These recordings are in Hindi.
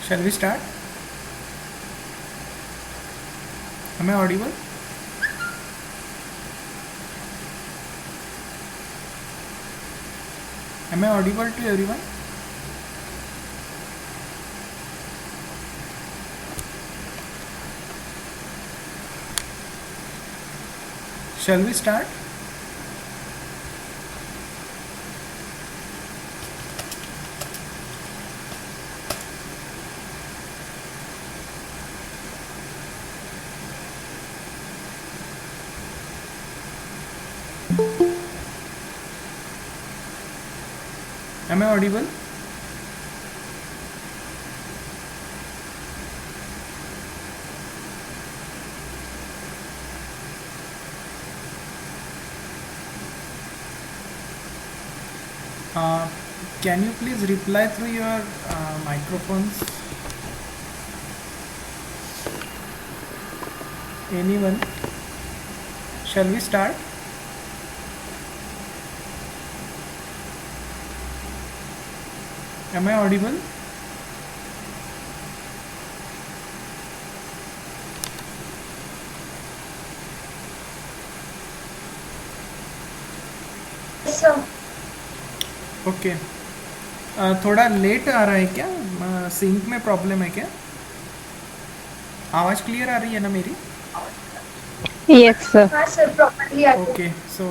Shall we start? Am I audible? Am I audible to everyone? Shall we start? Am I audible? Uh, can you please reply through your microphones? Anyone? Shall we start? Am I audible? Okay थोड़ा लेट आ रहा है क्या? सिंक में प्रॉब्लम है क्या? आवाज़ क्लियर आ रही है ना मेरी? Yes, sir. हाँ सर प्रॉपर्ली आते Okay, so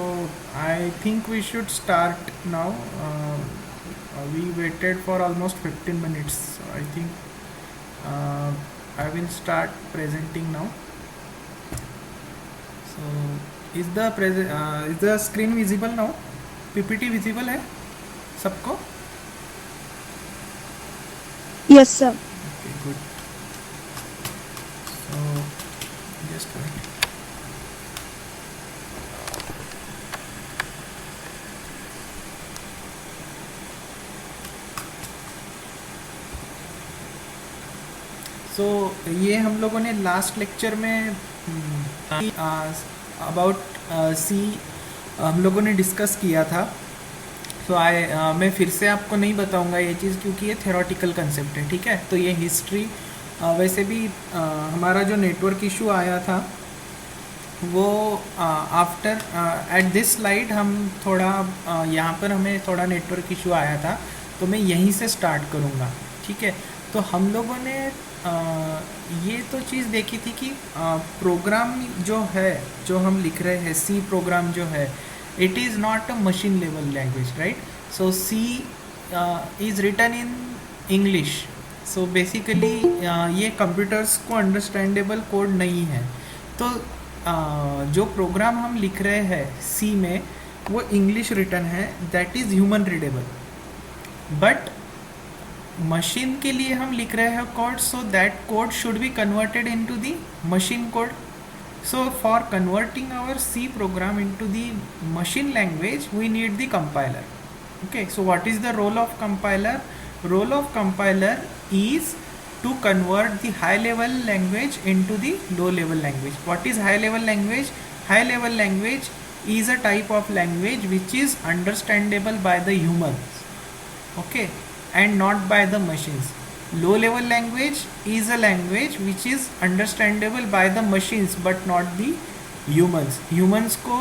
I think we should start now. We waited for almost 15 minutes. So I think I will start presenting now. So is the screen visible now? PPT visible है सबको? Yes, sir. Okay, good. So just wait. सो ये हम लोगों ने लास्ट लेक्चर में अबाउट सी हम लोगों ने डिस्कस किया था. सो मैं फिर से आपको नहीं बताऊंगा ये चीज़ क्योंकि ये थेरोटिकल कंसेप्ट है. ठीक है, तो ये हिस्ट्री वैसे भी हमारा जो नेटवर्क इशू आया था वो आफ्टर एट दिस स्लाइड हम थोड़ा यहाँ पर हमें थोड़ा नेटवर्क इशू आया था तो मैं यहीं से स्टार्ट करूँगा. ठीक है, तो हम लोगों ने ये तो चीज़ देखी थी कि प्रोग्राम जो है जो हम लिख रहे हैं सी प्रोग्राम जो है it is not a machine level language, right. So C is written in English. So basically ये कंप्यूटर्स को अंडरस्टैंडेबल कोड नहीं है. तो जो प्रोग्राम हम लिख रहे हैं सी में वो इंग्लिश रिटन है, that is human readable. But machine के लिए हम लिख रहे हैं code, so that code should be converted into the machine code. So for converting our C program into the machine language, we need the compiler. Okay, so what is the role of compiler? Role of compiler is to convert the high level language into the low level language. What is high level language? High level language is a type of language which is understandable by the humans, okay, and not by the machines. Low level language is a language which is understandable by the machines but not the humans. Humans को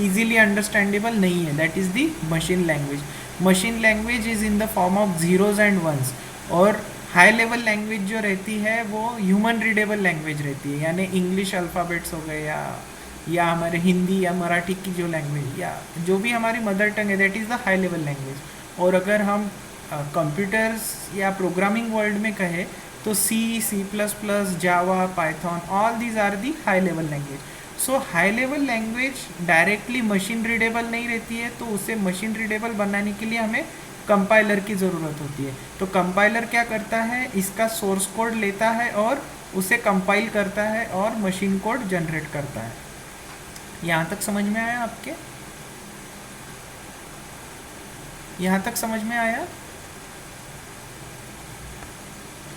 easily understandable नहीं है, that is the machine language. Machine language is in the form of zeros and ones. और हाई लेवल लैंग्वेज जो रहती है वो ह्यूमन रीडेबल लैंग्वेज रहती है, यानी इंग्लिश अल्फ़ाबेट्स हो गए या हमारे हिंदी या मराठी की जो लैंग्वेज या जो भी हमारी मदर टंग है that is the high level language. और अगर हम कंप्यूटर्स या प्रोग्रामिंग वर्ल्ड में कहे तो C, C plus plus, Java, Python, all these are the high level language. So high level language directly machine readable नहीं रहती है, तो उसे मशीन रीडेबल बनाने के लिए हमें कंपाइलर की ज़रूरत होती है. तो कंपाइलर क्या करता है, इसका सोर्स कोड लेता है और उसे कंपाइल करता है और मशीन कोड जनरेट करता है. यहाँ तक समझ में आया आपके? यहाँ तक समझ में आया?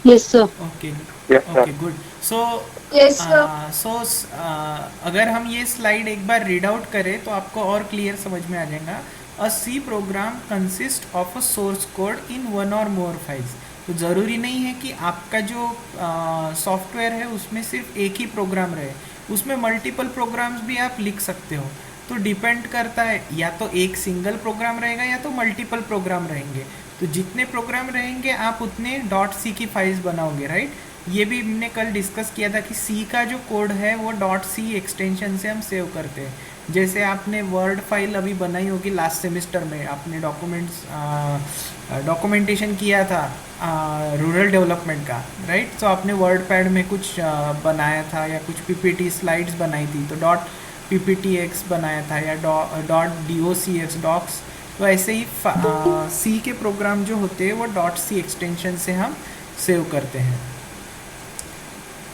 Yes, sir. Okay Yes, sir. Okay good. So Yes, sir. अगर हम ये स्लाइड एक बार रीड आउट करें तो आपको और क्लियर समझ में आ जाएगा. A C program consist of a source code in one or more files. तो ज़रूरी नहीं है कि आपका जो सॉफ्टवेयर है उसमें सिर्फ एक ही प्रोग्राम रहे, उसमें मल्टीपल प्रोग्राम्स भी आप लिख सकते हो। तो डिपेंड करता है, या तो एक सिंगल प्रोग्राम रहेगा या तो मल्टीपल प्रोग्राम रहेंगे। तो जितने प्रोग्राम रहेंगे आप उतने डॉट सी की फाइल्स बनाओगे, राइट। ये भी हमने कल डिस्कस किया था कि सी का जो कोड है वो डॉट सी एक्सटेंशन से हम सेव करते हैं। जैसे आपने वर्ड फाइल अभी बनाई होगी लास्ट सेमेस्टर में, आपने डॉक्यूमेंटेशन किया था रूरल डेवलपमेंट का, राइट। तो आपने वर्ड पैड में कुछ बनाया था या कुछ पीपीटी स्लाइड्स बनाई थी, तो डॉट PPTX बनाया था या डॉट DOCX डॉक्स। तो ऐसे ही सी के प्रोग्राम जो होते हैं वो डॉट सी एक्सटेंशन से हम सेव करते हैं।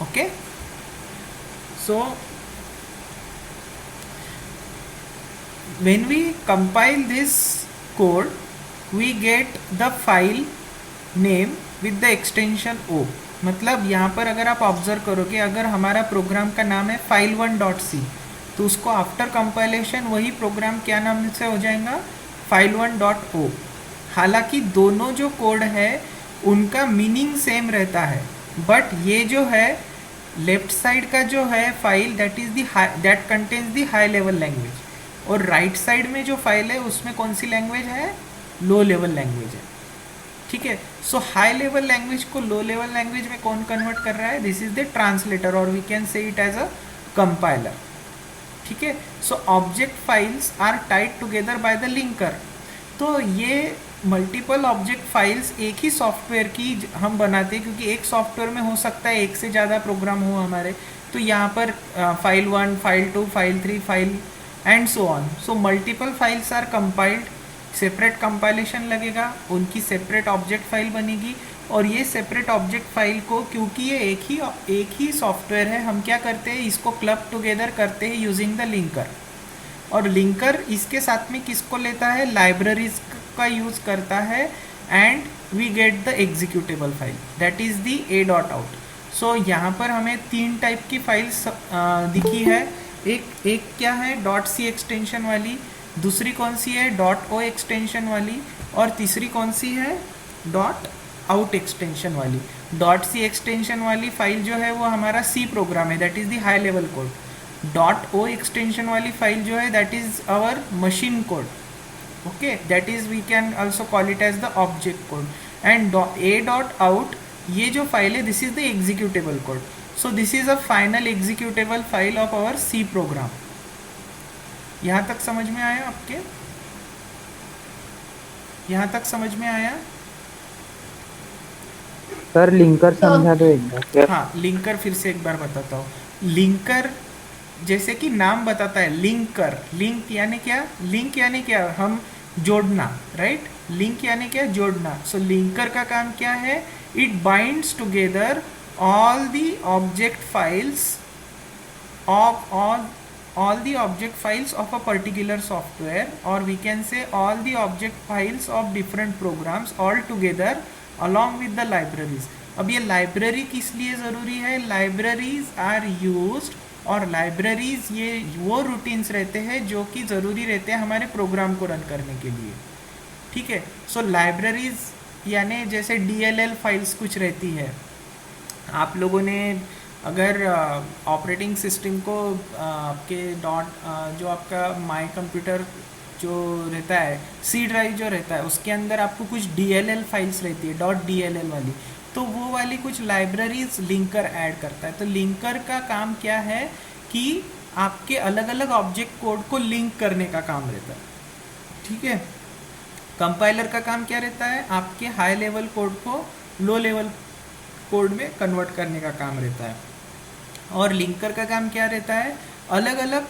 Okay, so when we compile this code we get the file name with the extension O। मतलब यहाँ पर अगर आप ऑब्जर्व करोगे, अगर हमारा प्रोग्राम का नाम है file1.c, तो उसको आफ्टर कंपाइलेशन वही प्रोग्राम क्या नाम से हो जाएगा, file1.o। हालांकि दोनों जो कोड है उनका मीनिंग सेम रहता है, बट ये जो है लेफ्ट साइड का जो है file that contains the high level language, और राइट साइड में जो फाइल है उसमें कौन सी लैंग्वेज है, लो लेवल लैंग्वेज है। ठीक है, सो हाई लेवल लैंग्वेज को लो लेवल लैंग्वेज में कौन कन्वर्ट कर रहा है, दिस इज द ट्रांसलेटर, और we can say it as a compiler. ठीक है, so object files are tied together by the linker. तो ये मल्टीपल ऑब्जेक्ट फाइल्स एक ही सॉफ्टवेयर की हम बनाते हैं, क्योंकि एक सॉफ्टवेयर में हो सकता है एक से ज़्यादा प्रोग्राम हो हमारे। तो यहाँ पर file 1, file 2, file 3, file and so on. So multiple files are compiled, separate compilation लगेगा, उनकी सेपरेट ऑब्जेक्ट फाइल बनेगी, और ये सेपरेट ऑब्जेक्ट फाइल को, क्योंकि ये एक ही सॉफ्टवेयर है, हम क्या करते हैं, इसको क्लब टुगेदर करते हैं यूजिंग द लिंकर। और लिंकर इसके साथ में किसको लेता है, लाइब्रेरीज का यूज़ करता है, and we get the executable file that is the a.out। So यहाँ पर हमें 3 टाइप की फाइल्स दिखी है। एक क्या है, डॉट सी एक्सटेंशन वाली, दूसरी कौन सी है, डॉट ओ एक्सटेंशन वाली, और तीसरी कौन सी है, डॉट आउट एक्सटेंशन वाली। डॉट सी एक्सटेंशन वाली फाइल जो है वो हमारा सी प्रोग्राम है, that is the high level code. Dot O extension वाली फाइल जो है that is our machine code. Okay, that is we can also call it as the object code. And a.out ये जो फाइल है this is the executable code. So this is a final executable file of our C program. यहाँ तक समझ में आया आपके, यहाँ तक समझ में आया? सर लिंकर समझा दो एक बार। हाँ, लिंकर फिर से एक बार बताता हूँ। लिंकर जैसे कि नाम बताता है, लिंकर, लिंक यानी क्या, लिंक यानी क्या, हम जोड़ना, राइट। लिंक यानी क्या, जोड़ना। सो लिंकर का काम क्या है, it binds together all the object files all the object files of a particular software, or we can say all the object files of different programs all together along with the libraries। अब ये लाइब्रेरी किस लिए ज़रूरी है, लाइब्रेरीज आर यूज्ड, और लाइब्रेरीज ये वो रूटीन्स रहते हैं जो कि ज़रूरी रहते हैं हमारे प्रोग्राम को रन करने के लिए। ठीक है, सो लाइब्रेरीज यानी जैसे DLL फाइल्स कुछ रहती है। आप लोगों ने अगर ऑपरेटिंग सिस्टम को आपके जो आपका माई कंप्यूटर जो रहता है, सी ड्राइव जो रहता है, उसके अंदर आपको कुछ DLL फाइल्स रहती है, .dll वाली, तो वो वाली कुछ लाइब्रेरीज लिंकर ऐड करता है। तो लिंकर का काम क्या है कि आपके अलग अलग ऑब्जेक्ट कोड को लिंक करने का काम रहता है। ठीक है, कंपाइलर का काम क्या रहता है, आपके हाई लेवल कोड को लो लेवल कोड में कन्वर्ट करने का काम रहता है। और लिंकर का काम क्या रहता है, अलग अलग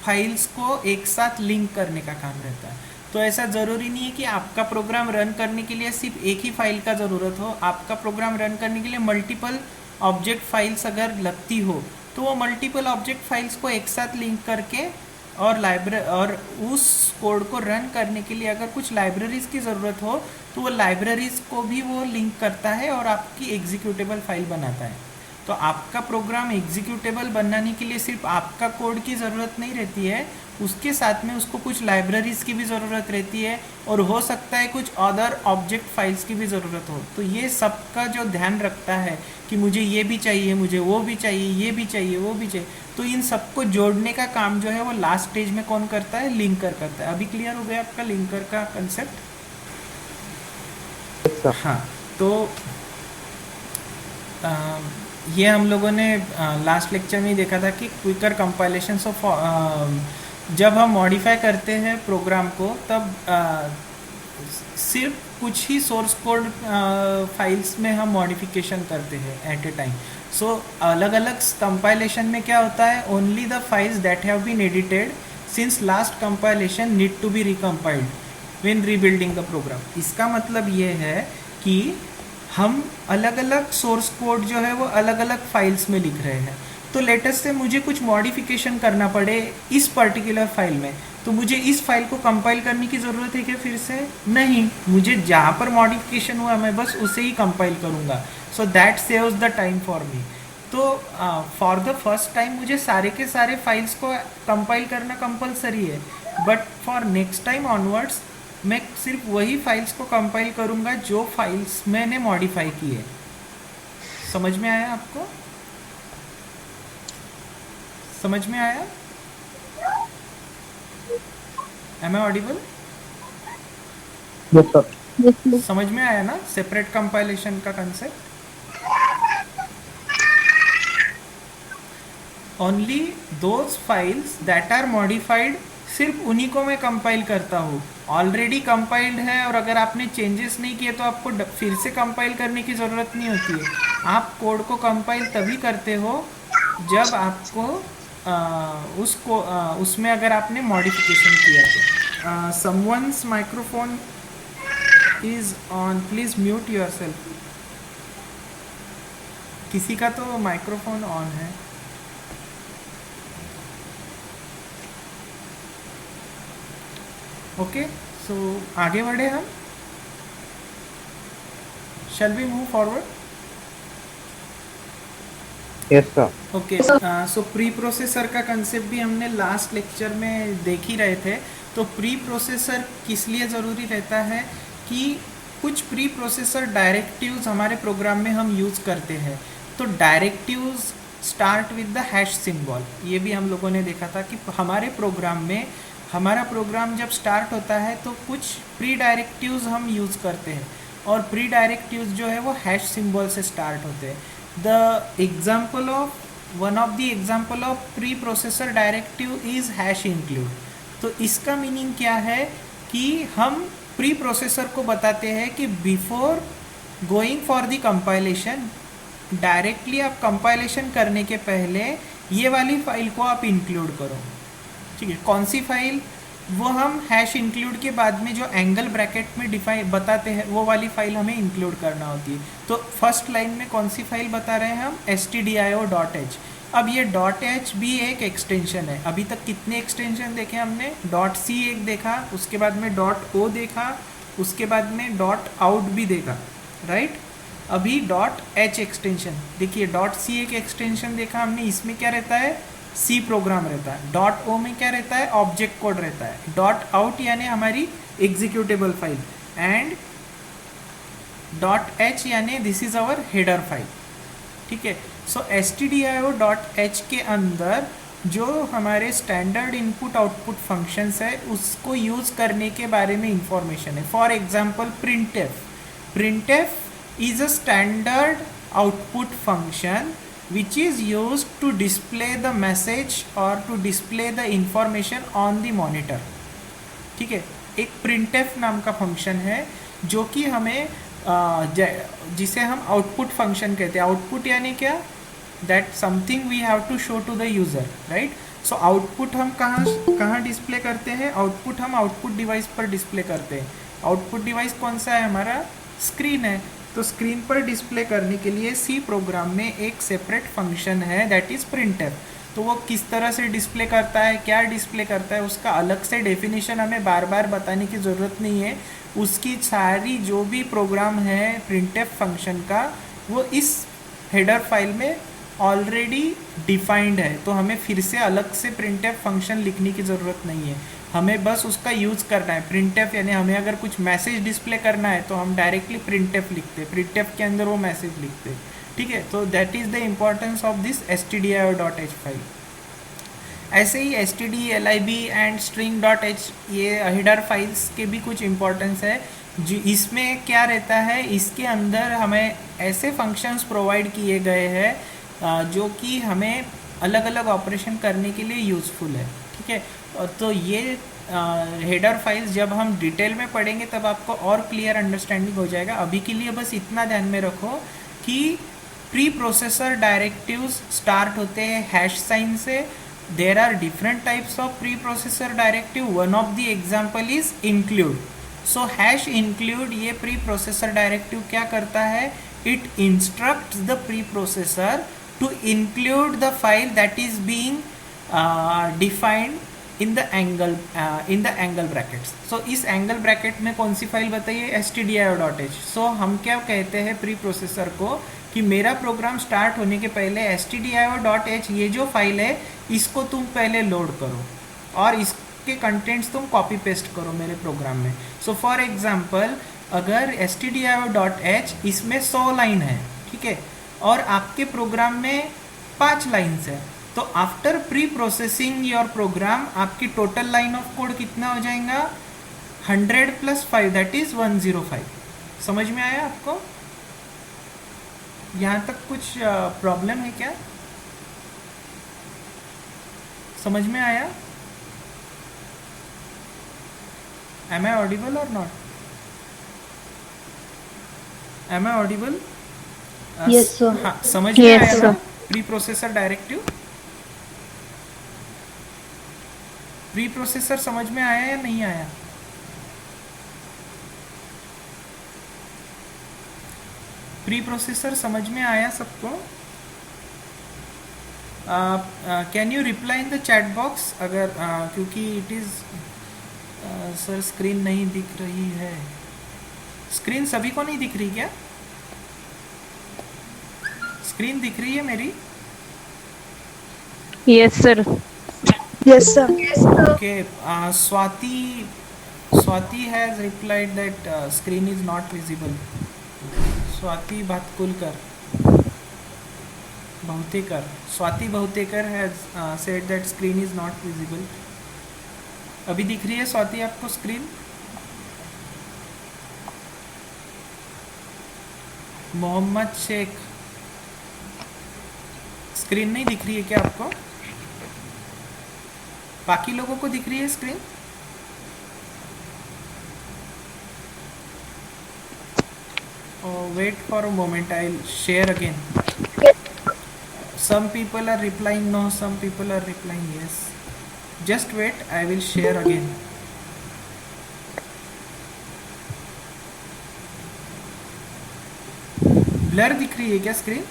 फाइल्स को एक साथ लिंक करने का काम रहता है। तो ऐसा ज़रूरी नहीं है कि आपका प्रोग्राम रन करने के लिए सिर्फ एक ही फाइल का ज़रूरत हो। आपका प्रोग्राम रन करने के लिए मल्टीपल ऑब्जेक्ट फाइल्स अगर लगती हो, तो वो मल्टीपल ऑब्जेक्ट फाइल्स को एक साथ लिंक करके और उस कोड को रन करने के लिए अगर कुछ लाइब्रेरीज़ की ज़रूरत हो, तो वो लाइब्रेरीज़ को भी वो लिंक करता है और आपकी एग्जीक्यूटेबल फाइल बनाता है। तो आपका प्रोग्राम एग्जीक्यूटेबल बनाने के लिए सिर्फ आपका कोड की ज़रूरत नहीं रहती है, उसके साथ में उसको कुछ लाइब्रेरीज़ की भी ज़रूरत रहती है और हो सकता है कुछ अदर ऑब्जेक्ट फाइल्स की भी ज़रूरत हो। तो ये सबका जो ध्यान रखता है कि मुझे ये भी चाहिए, मुझे वो भी चाहिए, ये भी चाहिए, वो भी चाहिए, तो इन सबको जोड़ने का काम जो है वो लास्ट स्टेज में कौन करता है? लिंकर करता है। अभी क्लियर हो गया आपका लिंकर का कंसेप्ट? Yes sir. हाँ, तो ये हम लोगों ने लास्ट लेक्चर में ही देखा था कि क्विकर कंपाइलेशन ऑफ जब हम मॉडिफाई करते हैं प्रोग्राम को तब सिर्फ कुछ ही सोर्स कोड फाइल्स में हम मॉडिफिकेशन करते हैं एट ए टाइम। सो अलग अलग कंपाइलेशन में क्या होता है? Only the files that have been edited since last compilation need to be recompiled when rebuilding the program. इसका मतलब ये है कि हम अलग अलग सोर्स कोड जो है वो अलग अलग फाइल्स में लिख रहे हैं। तो लेटेस्ट से मुझे कुछ मॉडिफिकेशन करना पड़े इस पर्टिकुलर फाइल में, तो मुझे इस फाइल को कंपाइल करने की ज़रूरत है क्या फिर से? नहीं, मुझे जहाँ पर मॉडिफिकेशन हुआ मैं बस उसे ही कंपाइल करूँगा। So that saves the time for me. तो फॉर द फर्स्ट टाइम मुझे सारे के सारे फाइल्स को कंपाइल करना कंपलसरी है, but for next time onwards मैं सिर्फ वही फाइल्स को कंपाइल करूँगा जो फाइल्स मैंने मॉडिफाई की है। समझ में आया आपको? समझ में आया? Am I audible? Yes sir. Yes, sir. समझ में आया ना सेपरेट कंपाइलेशन का concept? Only those files that are modified, सिर्फ उन्हीं को मैं कंपाइल करता हूँ। ऑलरेडी कंपाइल्ड है और अगर आपने चेंजेस नहीं किए तो आपको फिर से कंपाइल करने की ज़रूरत नहीं होती है। आप कोड को कंपाइल तभी करते हो जब आपको उसमें अगर आपने मॉडिफिकेशन किया तो। Someone's microphone is on, please mute yourself. किसी का तो माइक्रोफोन ऑन है। ओके, सो आगे बढ़े हम। Shall we move forward? Yes sir. Okay, so pre processor का कंसेप्ट भी हमने लास्ट लेक्चर में देख ही रहे थे। तो प्री प्रोसेसर किस लिए ज़रूरी रहता है कि कुछ प्री प्रोसेसर डायरेक्टिव्स हमारे प्रोग्राम में हम यूज़ करते हैं। तो directives start with the hash symbol. ये भी हम लोगों ने देखा था कि हमारे प्रोग्राम में, हमारा प्रोग्राम जब स्टार्ट होता है तो कुछ प्री डायरेक्टिव्स हम यूज़ करते हैं और प्री डायरेक्टिव्स जो है वो हैश सिंबल से स्टार्ट होते हैं। One of the example of pre processor directive is hash include. तो इसका मीनिंग क्या है कि हम प्री प्रोसेसर को बताते हैं कि before going for the compilation, directly आप कंपाइलेशन करने के पहले ये वाली फाइल को आप इंक्लूड करो। ठीक है, कौन सी फाइल? वो हम हैश इंक्लूड के बाद में जो एंगल ब्रैकेट में डिफाइन बताते हैं वो वाली फाइल हमें इंक्लूड करना होती है। तो फर्स्ट लाइन में कौन सी फाइल बता रहे हैं हम? stdio.h। अब ये .h भी एक एक्सटेंशन है। अभी तक कितने एक्सटेंशन देखे हमने? .c एक देखा, उसके बाद में .o देखा, उसके बाद में .out भी देखा, राइट? अभी .h एक्सटेंशन देखिए। .c एक एक्सटेंशन देखा हमने, इसमें क्या रहता है? सी प्रोग्राम रहता है। .o में क्या रहता है? ऑब्जेक्ट कोड रहता है। .out यानी हमारी एग्जीक्यूटेबल फाइल एंड .h यानी this is our header file. ठीक है, सो stdio.h के अंदर जो हमारे स्टैंडर्ड इनपुट आउटपुट फंक्शंस है उसको यूज़ करने के बारे में इंफॉर्मेशन है। For example printf is a standard output function which is used to display the message or to display the information on the monitor। ठीक है, एक printf नाम का फंक्शन है जो कि हमें जिसे हम आउटपुट फंक्शन कहते हैं। आउटपुट यानी क्या? That something we have to show to the user, right? So output हम कहाँ डिस्प्ले करते हैं? आउटपुट हम आउटपुट डिवाइस पर डिस्प्ले करते हैं। आउटपुट डिवाइस कौन सा है? हमारा स्क्रीन है। तो स्क्रीन पर डिस्प्ले करने के लिए सी प्रोग्राम में एक सेपरेट फंक्शन है दैट इज़ प्रिंटफ। तो वो किस तरह से डिस्प्ले करता है, क्या डिस्प्ले करता है, उसका अलग से डेफिनेशन हमें बार बार बताने की ज़रूरत नहीं है। उसकी सारी जो भी प्रोग्राम है प्रिंटफ फंक्शन का वो इस हेडर फाइल में ऑलरेडी डिफाइंड है, तो हमें फिर से अलग से printf फंक्शन लिखने की ज़रूरत नहीं है, हमें बस उसका यूज़ करना है। printf यानी हमें अगर कुछ मैसेज डिस्प्ले करना है तो हम डायरेक्टली printf लिखते हैं, printf के अंदर वो मैसेज लिखते हैं, ठीक है। तो that is the importance of this stdio.h file. ऐसे ही std lib एंड string.h ये हेडर फाइल्स के भी कुछ इम्पोर्टेंस है। जी, इसमें क्या रहता है, इसके अंदर हमें ऐसे फंक्शंस प्रोवाइड किए गए हैं जो कि हमें अलग अलग ऑपरेशन करने के लिए यूज़फुल है, ठीक है। तो ये हेडर फाइल्स जब हम डिटेल में पढ़ेंगे तब आपको और क्लियर अंडरस्टैंडिंग हो जाएगा। अभी के लिए बस इतना ध्यान में रखो कि प्री प्रोसेसर डायरेक्टिव्स स्टार्ट होते हैं हैश साइन से। There are different types of pre processor directive, one of the example is include. So hash include ये प्री प्रोसेसर डायरेक्टिव क्या करता है, it instructs the pre processor to include the file that is being defined in the angle brackets. So इस एंगल ब्रैकेट में कौन सी फाइल बताइए, stdio.h। सो हम क्या कहते हैं प्री प्रोसेसर को कि मेरा प्रोग्राम स्टार्ट होने के पहले stdio.h ये जो फाइल है इसको तुम पहले लोड करो और इसके कंटेंट्स तुम कॉपी पेस्ट करो मेरे प्रोग्राम में। सो फॉर एग्जांपल अगर stdio.h इसमें 100 लाइन है, ठीक है, और आपके प्रोग्राम में 5 लाइन्स है, तो after pre processing your program आपकी टोटल लाइन ऑफ कोड कितना हो जाएगा, 100 + 5 दैट इज 105। समझ में आया आपको? यहाँ तक कुछ प्रॉब्लम है क्या? समझ में आया? Am I audible or not? Am I audible? Yes, sir. हाँ, समझ में Yes, आया sir. ना pre processor directive? Pre processor समझ में आया या नहीं आया? प्री प्रोसेसर समझ में आया सबको? Can you reply in the chat box अगर क्योंकि इट इज़ सर स्क्रीन नहीं दिख रही है। स्क्रीन सभी को नहीं दिख रही क्या? स्क्रीन दिख रही है मेरी? Yes, sir. Yes, sir. Okay, Swati has replied that screen is not visible. Swati Bhatkulkar, Swati Bhautekar has said that screen is not visible. अभी दिख रही है स्वाति आपको स्क्रीन? मोहम्मद शेख, स्क्रीन नहीं दिख रही है क्या आपको? बाकी लोगों को दिख रही है screen? Wait for a moment, I'll share again. Some people are replying no, some people are replying yes. Just wait, I will share again. Blur दिख रही है क्या स्क्रीन?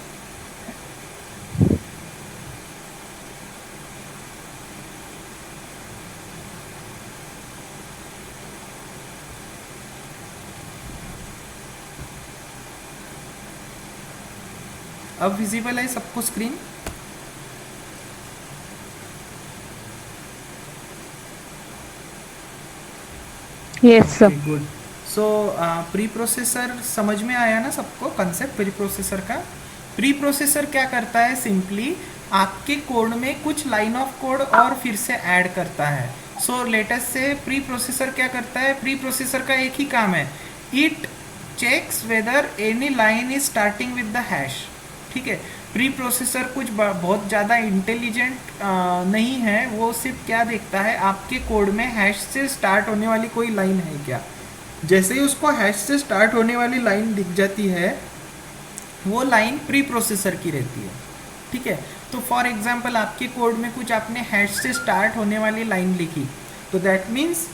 अब विजिबल है सबको स्क्रीन? Yes, sir. गुड। सो प्री प्रोसेसर समझ में आया ना सबको कंसेप्ट प्री प्रोसेसर का? प्री प्रोसेसर क्या करता है, सिंपली आपके कोड में कुछ लाइन ऑफ कोड और फिर से ऐड करता है। सो लेटेस्ट से प्री प्रोसेसर क्या करता है, प्री प्रोसेसर का एक ही काम है, it checks whether any line is starting with the hash, ठीक है। प्री प्रोसेसर कुछ बहुत ज़्यादा इंटेलिजेंट नहीं है, वो सिर्फ क्या देखता है आपके कोड में हैश से स्टार्ट होने वाली कोई लाइन है क्या। जैसे ही उसको हैश से स्टार्ट होने वाली लाइन दिख जाती है वो लाइन प्री प्रोसेसर की रहती है, ठीक है। तो फॉर एग्जांपल आपके कोड में कुछ आपने हैश से स्टार्ट होने वाली लाइन लिखी, तो दैट मीन्स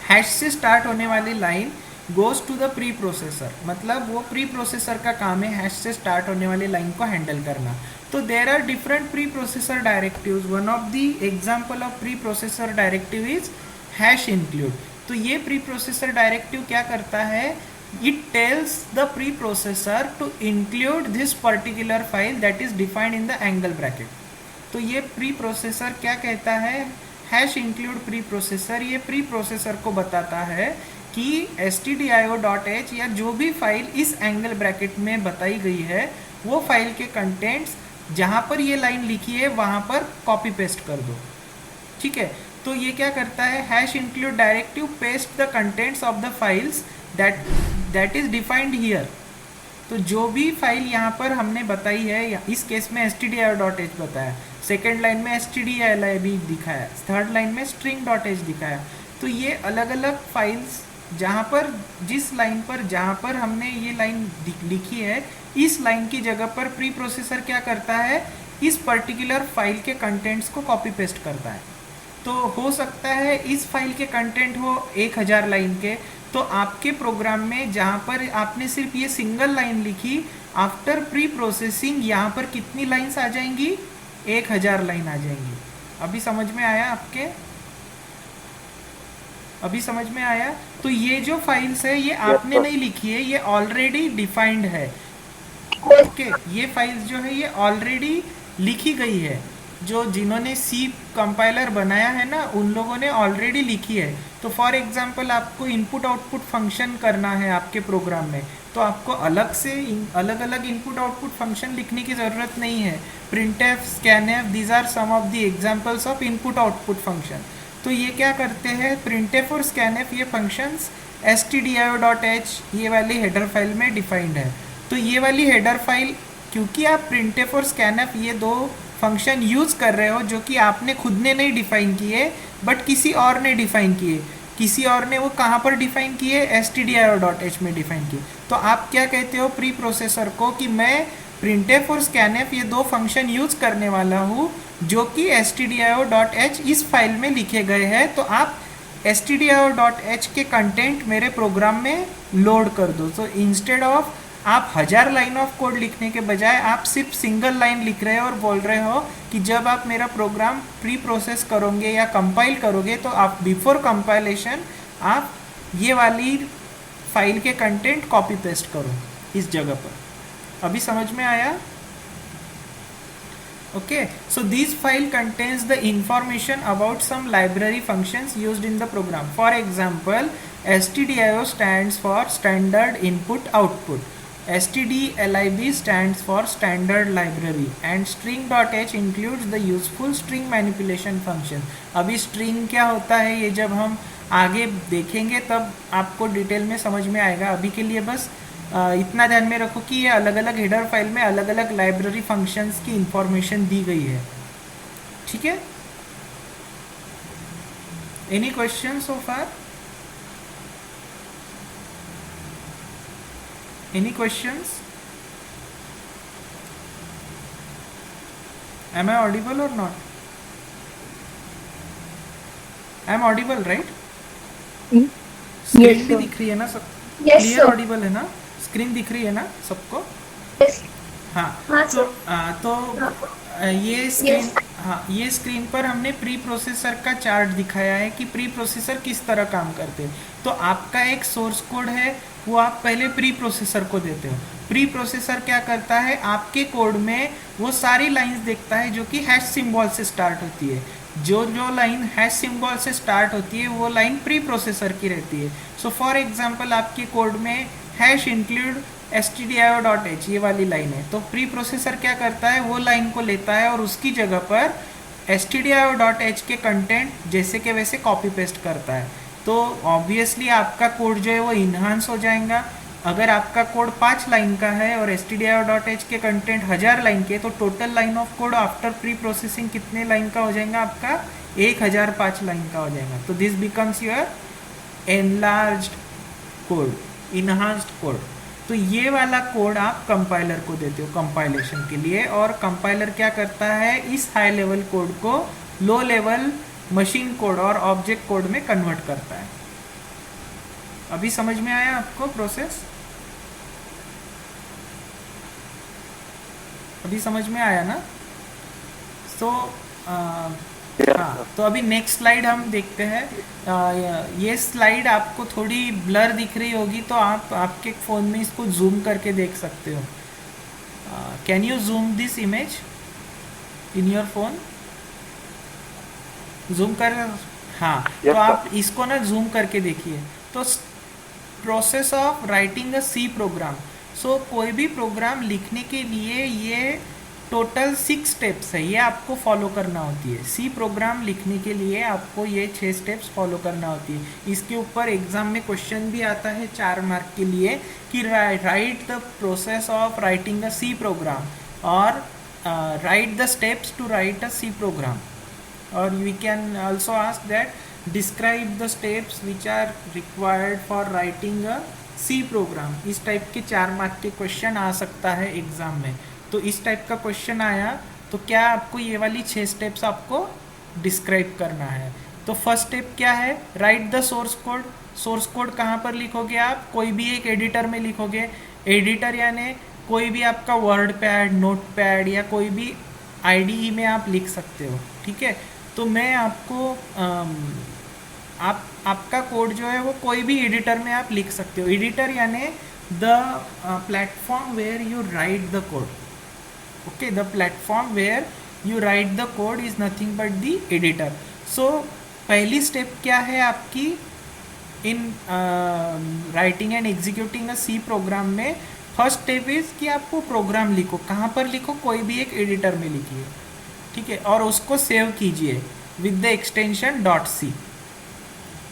हैश से स्टार्ट होने वाली line goes to the pre processor, मतलब वो प्री प्रोसेसर का काम है हैश से स्टार्ट होने वाली लाइन को हैंडल करना। तो there are different pre processor directives, one of the example of pre processor directive is hash include. तो ये प्री प्रोसेसर डायरेक्टिव क्या करता है, it tells the preprocessor to include this particular file that is defined in the angle bracket. तो ये प्री प्रोसेसर क्या कहता है, हैश इंक्लूड प्री प्रोसेसर, ये प्री प्रोसेसर को बताता है कि stdio.h या जो भी फाइल इस एंगल ब्रैकेट में बताई गई है वो फाइल के कंटेंट्स जहाँ पर ये लाइन लिखी है वहाँ पर कॉपी पेस्ट कर दो, ठीक है। तो ये क्या करता है, hash include directive paste the contents of the files that is defined here. तो जो भी फाइल यहाँ पर हमने बताई है, इस केस में stdio.h बताया, सेकेंड लाइन में stdlib दिखाया, थर्ड लाइन में string.h दिखाया, तो ये अलग अलग फाइल्स जहाँ पर जिस लाइन पर जहाँ पर हमने ये लाइन लिखी है इस लाइन की जगह पर प्री प्रोसेसर क्या करता है, इस पर्टिकुलर फाइल के कंटेंट्स को कॉपी पेस्ट करता है। तो हो सकता है इस फाइल के कंटेंट हो 1000 लाइन के, तो आपके प्रोग्राम में जहाँ पर आपने सिर्फ ये सिंगल लाइन लिखी, आफ्टर प्री प्रोसेसिंग यहाँ पर कितनी लाइन्स आ जाएंगी, 1000 लाइन आ जाएंगी। अभी समझ में आया आपके, अभी समझ में आया। तो ये जो फाइल्स है ये आपने नहीं लिखी है, ये ऑलरेडी डिफाइंड है, ओके। ये फाइल्स जो है ये ऑलरेडी लिखी गई है, जो जिन्होंने सी कंपाइलर बनाया है ना उन लोगों ने ऑलरेडी लिखी है। तो फॉर एग्जांपल आपको इनपुट आउटपुट फंक्शन करना है आपके प्रोग्राम में, तो आपको अलग से अलग अलग इनपुट आउटपुट फंक्शन लिखने की ज़रूरत नहीं है। printf, scanf, these are some of the examples of input output function। तो ये क्या करते हैं, printf और scanf ये फंक्शंस stdio.h ये वाली हेडर फाइल में डिफाइंड है। तो ये वाली हेडर फाइल, क्योंकि आप printf और scanf ये दो फंक्शन यूज़ कर रहे हो जो कि आपने खुद ने नहीं डिफाइन किए बट किसी और ने डिफाइन किए, किसी और ने वो कहाँ पर डिफाइन किए, stdio.h में डिफाइन किए। तो आप क्या कहते हो प्री प्रोसेसर को कि मैं printf और scanf ये दो फंक्शन यूज़ करने वाला हूँ जो कि stdio.h इस फाइल में लिखे गए हैं, तो आप stdio.h के कंटेंट मेरे प्रोग्राम में लोड कर दो। तो इंस्टेड ऑफ आप 1000 लाइन ऑफ कोड लिखने के बजाय आप सिर्फ सिंगल लाइन लिख रहे हो और बोल रहे हो कि जब आप मेरा प्रोग्राम प्री प्रोसेस करोगे या कंपाइल करोगे तो आप बिफोर कंपाइलेशन आप ये वाली फाइल के कंटेंट कॉपी पेस्ट करो इस जगह पर। अभी समझ में आया, okay. So this file contains the information about some library functions used in the program. For example stdio stands for standard input output, stdlib stands for standard library and string.h includes the useful string manipulation function। अभी string क्या होता है ये जब हम आगे देखेंगे तब आपको डिटेल में समझ में आएगा। अभी के लिए बस इतना ध्यान में रखो कि ये अलग अलग हेडर फाइल में अलग अलग लाइब्रेरी फंक्शंस की इंफॉर्मेशन दी गई है, ठीक है। Any question so far, any questions? Am I audible or not? I am audible, right? Screen भी दिख रही है ना सब? क्लियर ऑडिबल है ना? स्क्रीन दिख रही है ना सबको? हाँ, तो ये स्क्रीन, हाँ ये स्क्रीन पर हमने प्री प्रोसेसर का चार्ट दिखाया है कि प्री प्रोसेसर किस तरह काम करते हैं। तो आपका एक सोर्स कोड है वो आप पहले प्री प्रोसेसर को देते हो। प्री प्रोसेसर क्या करता है, आपके कोड में वो सारी लाइंस देखता है जो कि हैश सिंबल से स्टार्ट होती है। जो लाइन हैश सिंबल से स्टार्ट होती है वो लाइन प्री प्रोसेसर की रहती है। सो फॉर एग्जांपल आपके कोड में हैश इंक्लूड stdio.h ये वाली लाइन है, तो प्री प्रोसेसर क्या करता है वो लाइन को लेता है और उसकी जगह पर stdio.h के कंटेंट जैसे के वैसे कॉपी पेस्ट करता है। तो ऑब्वियसली आपका कोड जो है वो इन्हांस हो जाएगा। अगर आपका कोड 5 लाइन का है और stdio.h के कंटेंट 1000 लाइन के, तो total line of code after pre processing कितने लाइन का हो जाएगा आपका, 1005 लाइन का हो जाएगा। तो this becomes your enlarged code, enhanced code. तो ये वाला कोड आप कंपाइलर को देते हो कंपाइलेशन के लिए, और कंपाइलर क्या करता है इस हाई लेवल कोड को लो लेवल मशीन कोड और ऑब्जेक्ट कोड में कन्वर्ट करता है। अभी समझ में आया आपको प्रोसेस? अभी समझ में आया ना? सो हाँ, तो अभी नेक्स्ट स्लाइड हम देखते हैं। ये स्लाइड आपको थोड़ी ब्लर दिख रही होगी, तो आप आपके फ़ोन में इसको जूम करके देख सकते हो। Can you zoom this image in your phone? Zoom कर, हाँ, तो आप इसको ना जूम करके देखिए। तो process of writing a C program, so कोई भी प्रोग्राम लिखने के लिए ये टोटल 6 स्टेप्स है, ये आपको फॉलो करना होती है। सी प्रोग्राम लिखने के लिए आपको ये 6 स्टेप्स फॉलो करना होती है। इसके ऊपर एग्जाम में क्वेश्चन भी आता है 4 मार्क के लिए कि write the process of writing a C program, or write the steps to write a C program, or we can also ask that describe the steps which are required for writing a C program। इस टाइप के 4 मार्क के क्वेश्चन आ सकता है एग्जाम में। तो इस टाइप का क्वेश्चन आया तो क्या आपको ये वाली 6 स्टेप्स आपको डिस्क्राइब करना है। तो फर्स्ट स्टेप क्या है? Right the source code. Source code कहाँ पर लिखोगे आप? कोई भी एक एडिटर में लिखोगे। एडिटर यानी कोई भी आपका वर्ड पैड, नोट पैड या कोई भी IDE में आप लिख सकते हो, ठीक है। तो मैं आपको आपका कोड जो है वो कोई भी एडिटर में आप लिख सकते हो। एडिटर यानी the platform where you write the code, okay. The platform where you write the code is nothing but the editor. So पहली स्टेप क्या है आपकी in writing and executing a C program में? फर्स्ट स्टेप इज कि आपको प्रोग्राम लिखो। कहाँ पर लिखो? कोई भी एक एडिटर में लिखिए, ठीक है, और उसको सेव कीजिए विद द एक्सटेंशन .c,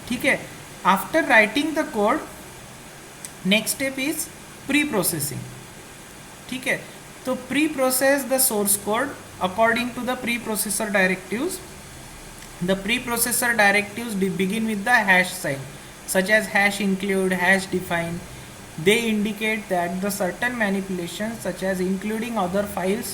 ठीक है। After writing the code, next step is pre processing, ठीक है। तो pre process the source code according to the pre processor directives. The pre processor directives begin with the hash sign such as hash include, hash define. They indicate that the certain manipulations such as including other files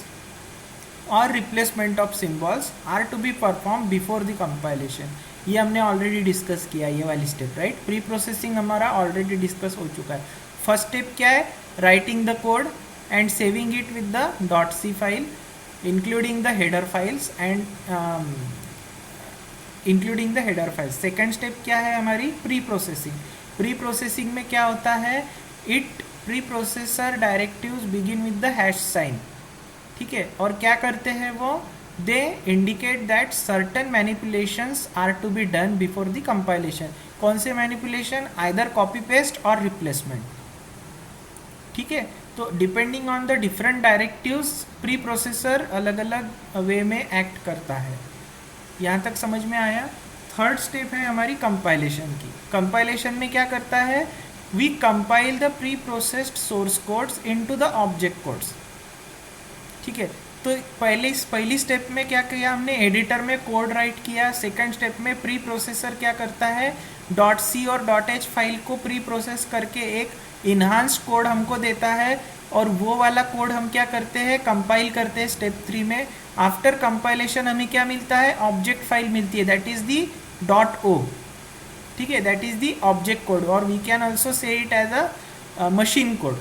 or replacement of symbols are to be performed before the compilation। ये हमने ऑलरेडी डिस्कस किया ये वाली स्टेप, राइट। प्री प्रोसेसिंग हमारा ऑलरेडी डिस्कस हो चुका है। फर्स्ट स्टेप क्या है? Writing the code and saving it with the .c file including the header files and including the header files. Second step क्या है हमारी? Pre processing. प्री प्रोसेसिंग में क्या होता है? It pre processor directives begin with the hash sign, ठीक है। और क्या करते हैं वो? They indicate that certain manipulations are to be done before the compilation. कौन से मैनिपुलेशन? आइदर कॉपी पेस्ट और रिप्लेसमेंट, ठीक है। तो depending on the different directives pre processor अलग अलग वे में एक्ट करता है। यहाँ तक समझ में आया? थर्ड स्टेप है हमारी कंपाइलेशन की। कंपाइलेशन में क्या करता है? We compile the pre processed source codes into the object codes, ठीक है। तो पहली स्टेप में क्या किया हमने? एडिटर में कोड राइट किया। सेकंड स्टेप में प्री प्रोसेसर क्या करता है? .c और .h फाइल को प्री प्रोसेस करके एक इन्हांस्ड कोड हमको देता है, और वो वाला कोड हम क्या करते हैं? कंपाइल करते हैं स्टेप 3 में। आफ्टर कंपाइलेशन हमें क्या मिलता है? ऑब्जेक्ट फाइल मिलती है, दैट इज दी .o, ठीक है, that is the object code, और we can also say it as a machine code.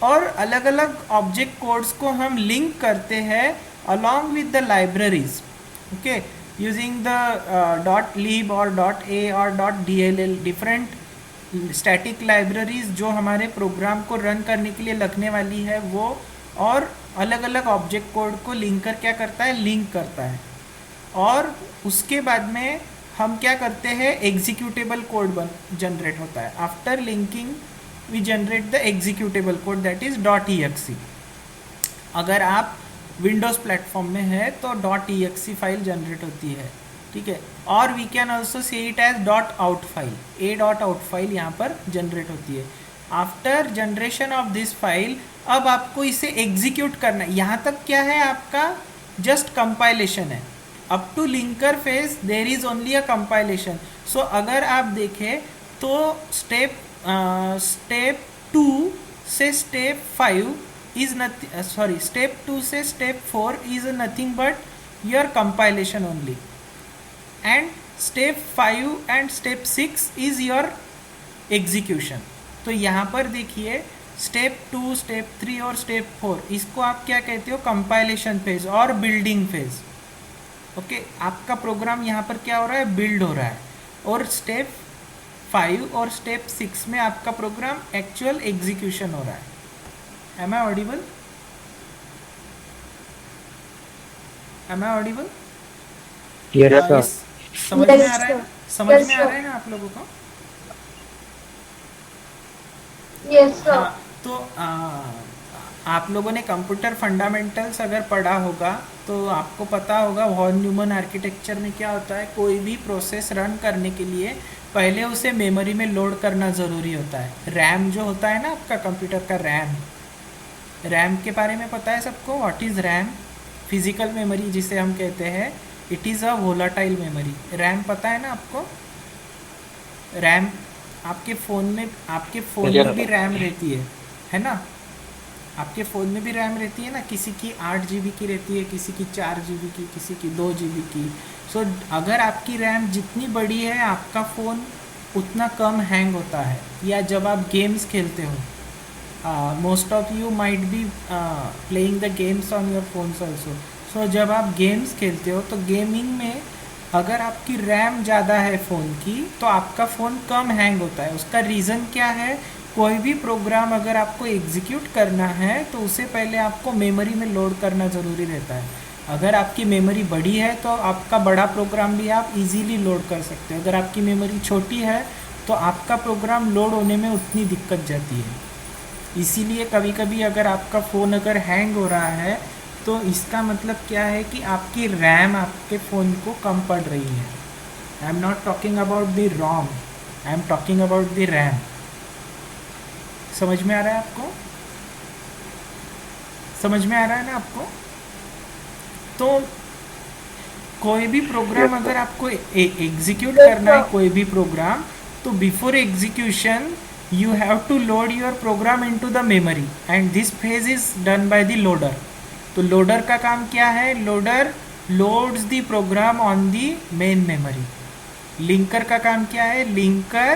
और अलग अलग ऑब्जेक्ट कोड्स को हम लिंक करते हैं along with the libraries, okay, using the .lib और .a और .dll, डिफरेंट स्टैटिक लाइब्रेरीज जो हमारे प्रोग्राम को रन करने के लिए लगने वाली है वो, और अलग अलग ऑब्जेक्ट कोड को लिंक कर क्या करता है? लिंक करता है। और उसके बाद में हम क्या करते हैं? एग्जीक्यूटेबल कोड जनरेट होता है। After linking we generate the executable code that is .exe। अगर आप विंडोज़ प्लेटफॉर्म में है तो .exe फाइल जनरेट होती है, ठीक है। और we can also say it as .out file, .out file यहाँ पर जनरेट होती है। After generation of this file, अब आपको इसे एग्जीक्यूट करना है। यहाँ तक क्या है आपका? जस्ट कंपाइलेशन है। Up to linker phase there is only a compilation. So अगर आप देखें तो स्टेप 2 से स्टेप 5 इज स्टेप 2 से step 4 is nothing but your compilation only, and step 5 and step 6 is your execution. तो यहाँ पर देखिए स्टेप 2, स्टेप 3 और स्टेप 4, इसको आप क्या कहते हो? कंपाइलेशन फेज और बिल्डिंग फेज, ओके, आपका प्रोग्राम यहाँ पर क्या हो रहा है, बिल्ड हो रहा है, और स्टेप 5 और स्टेप 6 में आपका प्रोग्राम एक्चुअल एग्जीक्यूशन हो रहा है। Am I audible? Am I audible? Yes ये सर। समझ में Yes, आ रहा है sir. ना? समझ Yes, में आ sir. रहा है ना आप लोगों को? Yes, sir. हाँ, तो आप लोगों ने कंप्यूटर फंडामेंटल्स अगर पढ़ा होगा तो आपको पता होगा वॉन न्यूमन आर्किटेक्चर में क्या होता है, कोई भी प्रोसेस रन करने के लिए पहले उसे मेमोरी में लोड करना ज़रूरी होता है। रैम जो होता है ना आपका कंप्यूटर का, रैम, रैम के बारे में पता है सबको? What is RAM? Physical memory जिसे हम कहते हैं, it is a volatile memory. RAM पता है ना आपको? रैम आपके फ़ोन में भी रैम रहती है ना? आपके फ़ोन में भी रैम रहती है ना, किसी की 8 GB की रहती है, किसी की 4 GB की, किसी की 2 GB की। सो अगर आपकी रैम जितनी बड़ी है आपका फ़ोन उतना कम हैंग होता है। या जब आप गेम्स खेलते हो, most of you might be playing the games on your phones also. So जब आप गेम्स खेलते हो तो गेमिंग में अगर आपकी रैम ज़्यादा है फ़ोन की तो आपका फ़ोन कम हैंग होता है। उसका रीज़न क्या है? कोई भी प्रोग्राम अगर आपको एग्जीक्यूट करना है तो उसे पहले आपको मेमोरी में लोड करना ज़रूरी रहता है। अगर आपकी मेमोरी बड़ी है तो आपका बड़ा प्रोग्राम भी आप इजीली लोड कर सकते हो। अगर आपकी मेमोरी छोटी है तो आपका प्रोग्राम लोड होने में उतनी दिक्कत जाती है। इसीलिए कभी कभी अगर आपका फ़ोन अगर हैंग हो रहा है तो इसका मतलब क्या है कि आपकी रैम आपके फ़ोन को कम पड़ रही है। I am not talking about the ROM, I am talking about the RAM. समझ में आ रहा है आपको? समझ में आ रहा है ना आपको? तो कोई भी प्रोग्राम अगर आपको एग्जीक्यूट करना है, कोई भी प्रोग्राम, तो before execution you have to load your program into the memory and this phase is done by the loader। तो loader का काम क्या है? loader loads the program on the main memory। linker का काम क्या है? linker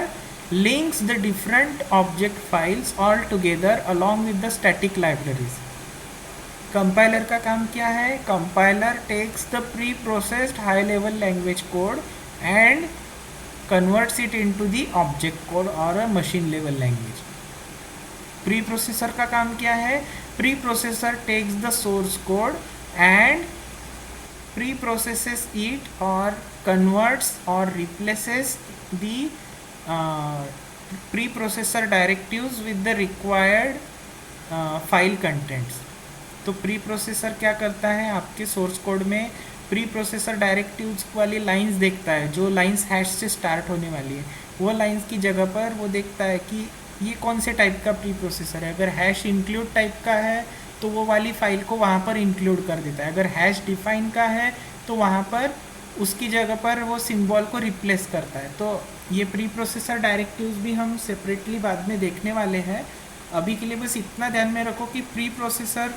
links the different object files all together along with the static libraries। compiler का काम क्या है? compiler takes the pre-processed high level language code and converts it into the object code or a machine level language। Pre processor का काम क्या है? Pre processor takes the source code and pre processes it और कन्वर्ट्स और replaces the pre processor directives with the required file contents. तो प्री प्रोसेसर क्या करता है? आपके सोर्स कोड में प्री प्रोसेसर डायरेक्टिव्स वाली लाइंस देखता है, जो लाइंस हैश से स्टार्ट होने वाली है, वो लाइंस की जगह पर वो देखता है कि ये कौन से टाइप का प्री प्रोसेसर है। अगर हैश इंक्लूड टाइप का है तो वो वाली फाइल को वहाँ पर इंक्लूड कर देता है। अगर हैश डिफाइन का है तो वहाँ पर उसकी जगह पर वो सिंबल को रिप्लेस करता है। तो ये प्री प्रोसेसर डायरेक्टिव्स भी हम सेपरेटली बाद में देखने वाले हैं। अभी के लिए बस इतना ध्यान में रखो कि प्री प्रोसेसर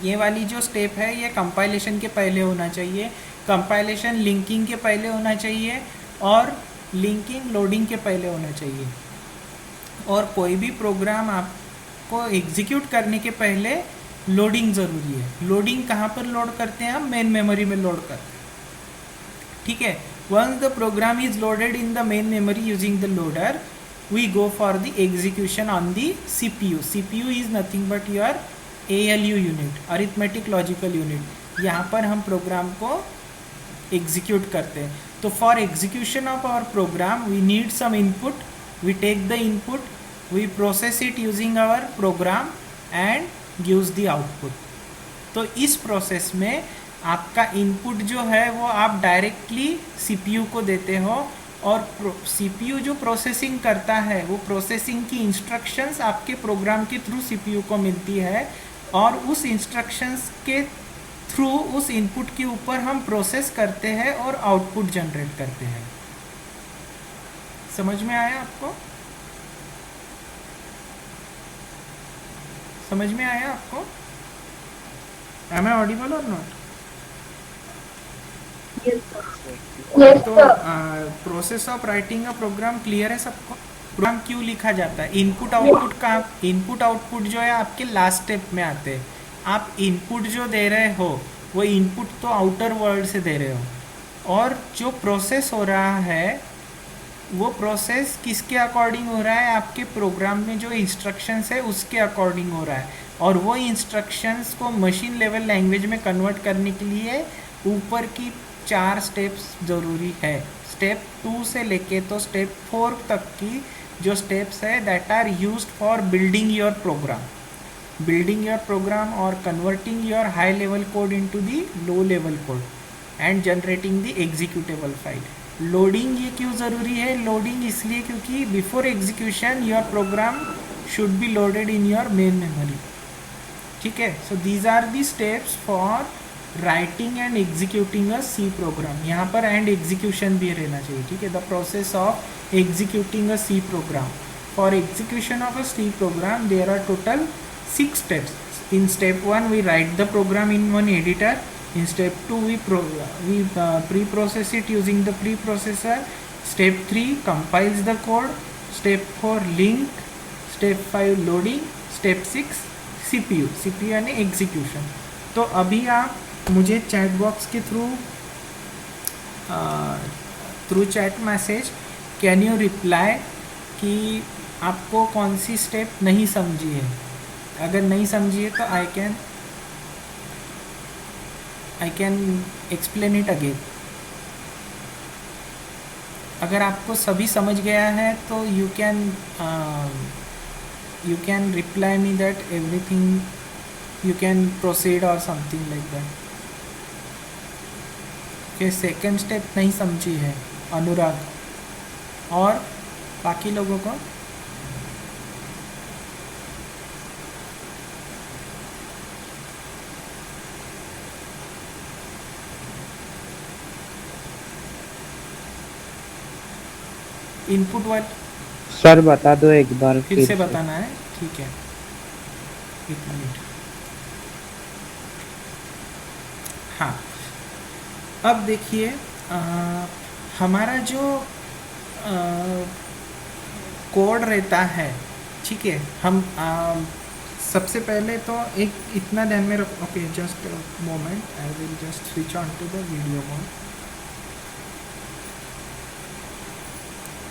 ये वाली जो स्टेप है ये कंपाइलेशन के पहले होना चाहिए, कंपाइलेशन लिंकिंग के पहले होना चाहिए और लिंकिंग लोडिंग के पहले होना चाहिए। और कोई भी प्रोग्राम आपको एग्जीक्यूट करने के पहले लोडिंग ज़रूरी है। लोडिंग कहाँ पर लोड करते हैं? हम मेन मेमोरी में लोड करते हैं, ठीक है। Once the program is loaded in the main memory using the loader, we go for the execution on the CPU। CPU is nothing but your ALU unit, arithmetic logical unit. यहाँ पर हम प्रोग्राम को एग्जीक्यूट करते हैं। तो for execution of our program we need some input, we take the input, we process it using our program and gives the output. तो इस प्रोसेस में आपका इनपुट जो है वो आप डायरेक्टली CPU को देते हो और CPU जो प्रोसेसिंग करता है वो प्रोसेसिंग की इंस्ट्रक्शंस आपके प्रोग्राम के थ्रू CPU को मिलती है और उस इंस्ट्रक्शंस के थ्रू उस इनपुट के ऊपर हम प्रोसेस करते हैं और आउटपुट जनरेट करते हैं। समझ में आया आपको? समझ में आया आपको? एम आई ऑडिबल और नॉट? Yes, तो sir. Process of writing a program clear है सबको? प्रोग्राम क्यों लिखा जाता है? इनपुट आउटपुट का, इनपुट आउटपुट जो है आपके लास्ट स्टेप में आते हैं। आप इनपुट जो दे रहे हो वो इनपुट तो आउटर वर्ल्ड से दे रहे हो, और जो प्रोसेस हो रहा है वो प्रोसेस किसके अकॉर्डिंग हो रहा है, आपके प्रोग्राम में जो इंस्ट्रक्शंस है उसके अकॉर्डिंग हो रहा है। और वो इंस्ट्रक्शंस को मशीन लेवल लैंग्वेज में कन्वर्ट करने के लिए ऊपर की 4 स्टेप्स ज़रूरी है। स्टेप 2 से लेके तो स्टेप 4 तक की जो स्टेप्स है that are used for building your program और converting your high level code into the low level code and generating the executable file. Loading ये क्यों ज़रूरी है? लोडिंग इसलिए क्योंकि before execution your program should be loaded in your main memory. ठीक है, so these are the steps for writing and executing a C program. यहाँ पर एंड एग्जीक्यूशन भी रहना चाहिए। ठीक है, the process of executing a C program. For execution of a C program there are total 6 steps. In step 1 we write the program in one editor. In step 2 we pre-process it using the preprocessor. Step 3 compiles the code. Step 4 link. Step 5 loading. Step 6 CPU यानी एग्जीक्यूशन। तो अभी आप मुझे चैट बॉक्स के through chat message can you reply कि आपको कौन सी स्टेप नहीं समझी है। अगर नहीं समझिए तो I can explain it again. अगर आपको सभी समझ गया है तो you can reply me that everything you can proceed और समथिंग लाइक दैट। फिर सेकेंड स्टेप नहीं समझी है अनुराग, और बाकी लोगों को इनपुट वाले सर बता दो एक बार फिर से बताना है। ठीक है, एक मिनट। हाँ, अब देखिए हमारा जो कोड रहता है, ठीक है, हम सबसे पहले तो एक इतना ध्यान में रखो। Okay, just moment, I will just switch on to the video mode.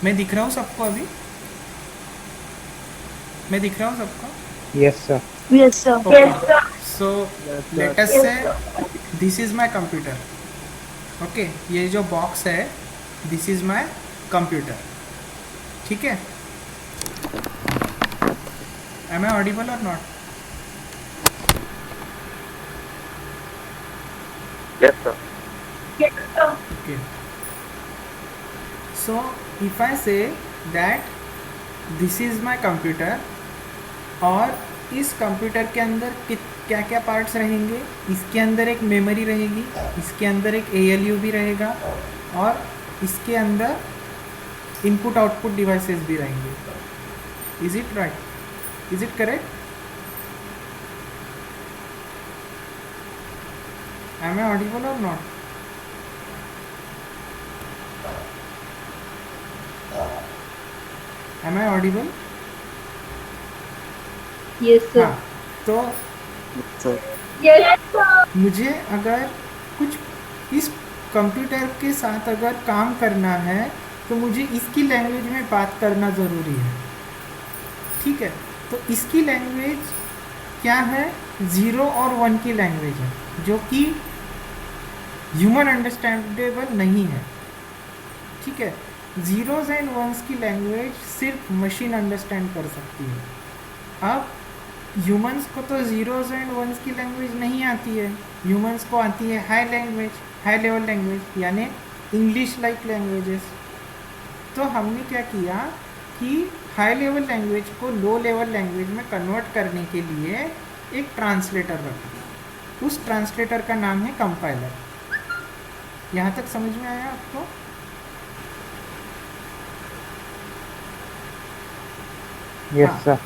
मैं दिख रहा हूँ सबको? अभी मैं दिख रहा हूँ सबको? Yes sir. Yes, sir. Okay. So let us say this is my computer. Okay, ये जो बॉक्स है this is my computer. ठीक है, am I audible or not? Yes, sir. Okay. So if I say that this is my computer, और इस कंप्यूटर के अंदर क्या क्या पार्ट्स रहेंगे, इसके अंदर एक मेमोरी रहेगी, इसके अंदर एक ALU भी रहेगा, और इसके अंदर इनपुट आउटपुट डिवाइसेस भी रहेंगे। Is it right? Is it correct? Am I audible और not? Am I audible? Yes, sir. हाँ, तो Yes, sir. मुझे अगर कुछ इस कंप्यूटर के साथ अगर काम करना है तो मुझे इसकी लैंग्वेज में बात करना ज़रूरी है। ठीक है, तो इसकी लैंग्वेज क्या है? 0 और 1 की लैंग्वेज है, जो कि ह्यूमन अंडरस्टैंडेबल नहीं है। ठीक है, 0s एंड 1s की लैंग्वेज सिर्फ मशीन अंडरस्टैंड कर सकती है। अब ह्यूमंस को तो 0s एंड 1s की लैंग्वेज नहीं आती है, ह्यूमंस को आती है हाई लेवल लैंग्वेज, यानी इंग्लिश लाइक लैंग्वेजेस। तो हमने क्या किया कि हाई लेवल लैंग्वेज को लो लेवल लैंग्वेज में कन्वर्ट करने के लिए एक ट्रांसलेटर रखा। उस ट्रांसलेटर का नाम है कंपाइलर। यहाँ तक समझ में आया आपको? Yes sir.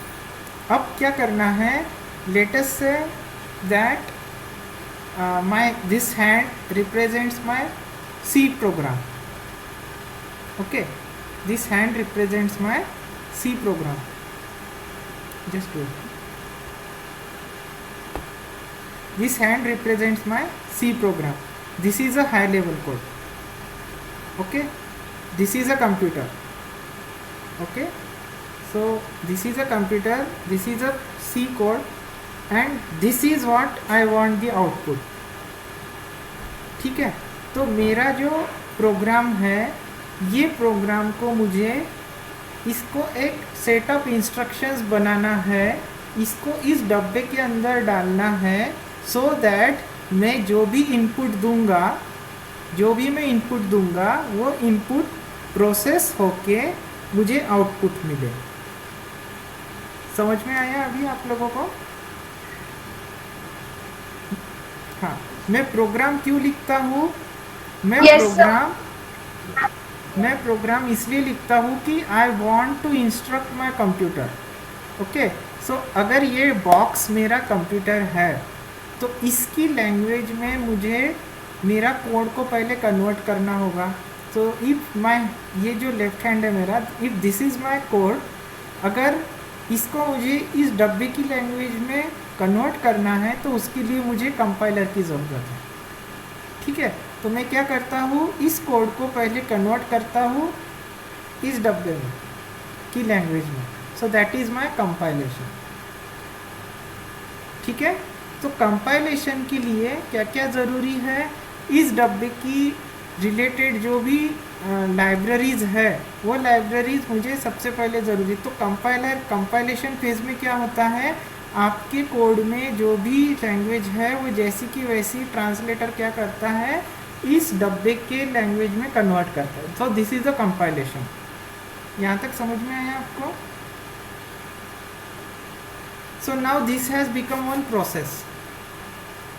अब क्या करना है? Let us say that this hand represents my C program. Okay, this hand represents my C program. Just do it. This hand represents my C program. This is a high level code. Okay, this is a computer. Okay, so this is a computer, this is a C code, and this is what I want the output. ठीक है, तो मेरा जो प्रोग्राम है, ये प्रोग्राम को मुझे इसको एक सेट ऑफ इंस्ट्रक्शंस बनाना है, इसको इस डब्बे के अंदर डालना है, सो दैट मैं जो भी इनपुट दूंगा, वो इनपुट प्रोसेस होके मुझे आउटपुट मिले। समझ में आया अभी आप लोगों को? हाँ, मैं प्रोग्राम क्यों लिखता हूँ? Yes, sir. मैं प्रोग्राम इसलिए लिखता हूँ कि I want to instruct my computer. Okay, so अगर ये बॉक्स मेरा कंप्यूटर है तो इसकी लैंग्वेज में मुझे मेरा कोड को पहले कन्वर्ट करना होगा। सो इफ़ माई, ये जो लेफ्ट हैंड है मेरा, if this is my code, अगर इसको मुझे इस डब्बे की लैंग्वेज में कन्वर्ट करना है तो उसके लिए मुझे कंपाइलर की ज़रूरत है। ठीक है, तो मैं क्या करता हूँ, इस कोड को पहले कन्वर्ट करता हूँ इस डब्बे में की लैंग्वेज में। सो दैट इज़ माय कंपाइलेशन। ठीक है, तो कंपाइलेशन के लिए क्या क्या ज़रूरी है, इस डब्बे की रिलेटेड जो भी लाइब्रेरीज़ है वो लाइब्रेरीज़ मुझे सबसे पहले ज़रूरी। तो कंपाइलेशन फेज़ में क्या होता है, आपके कोड में जो भी लैंग्वेज है वो जैसी की वैसी ट्रांसलेटर क्या करता है, इस डब्बे के लैंग्वेज में कन्वर्ट करता है। सो दिस इज़ द कंपाइलेशन। यहाँ तक समझ में आया आपको? So now this has become one process.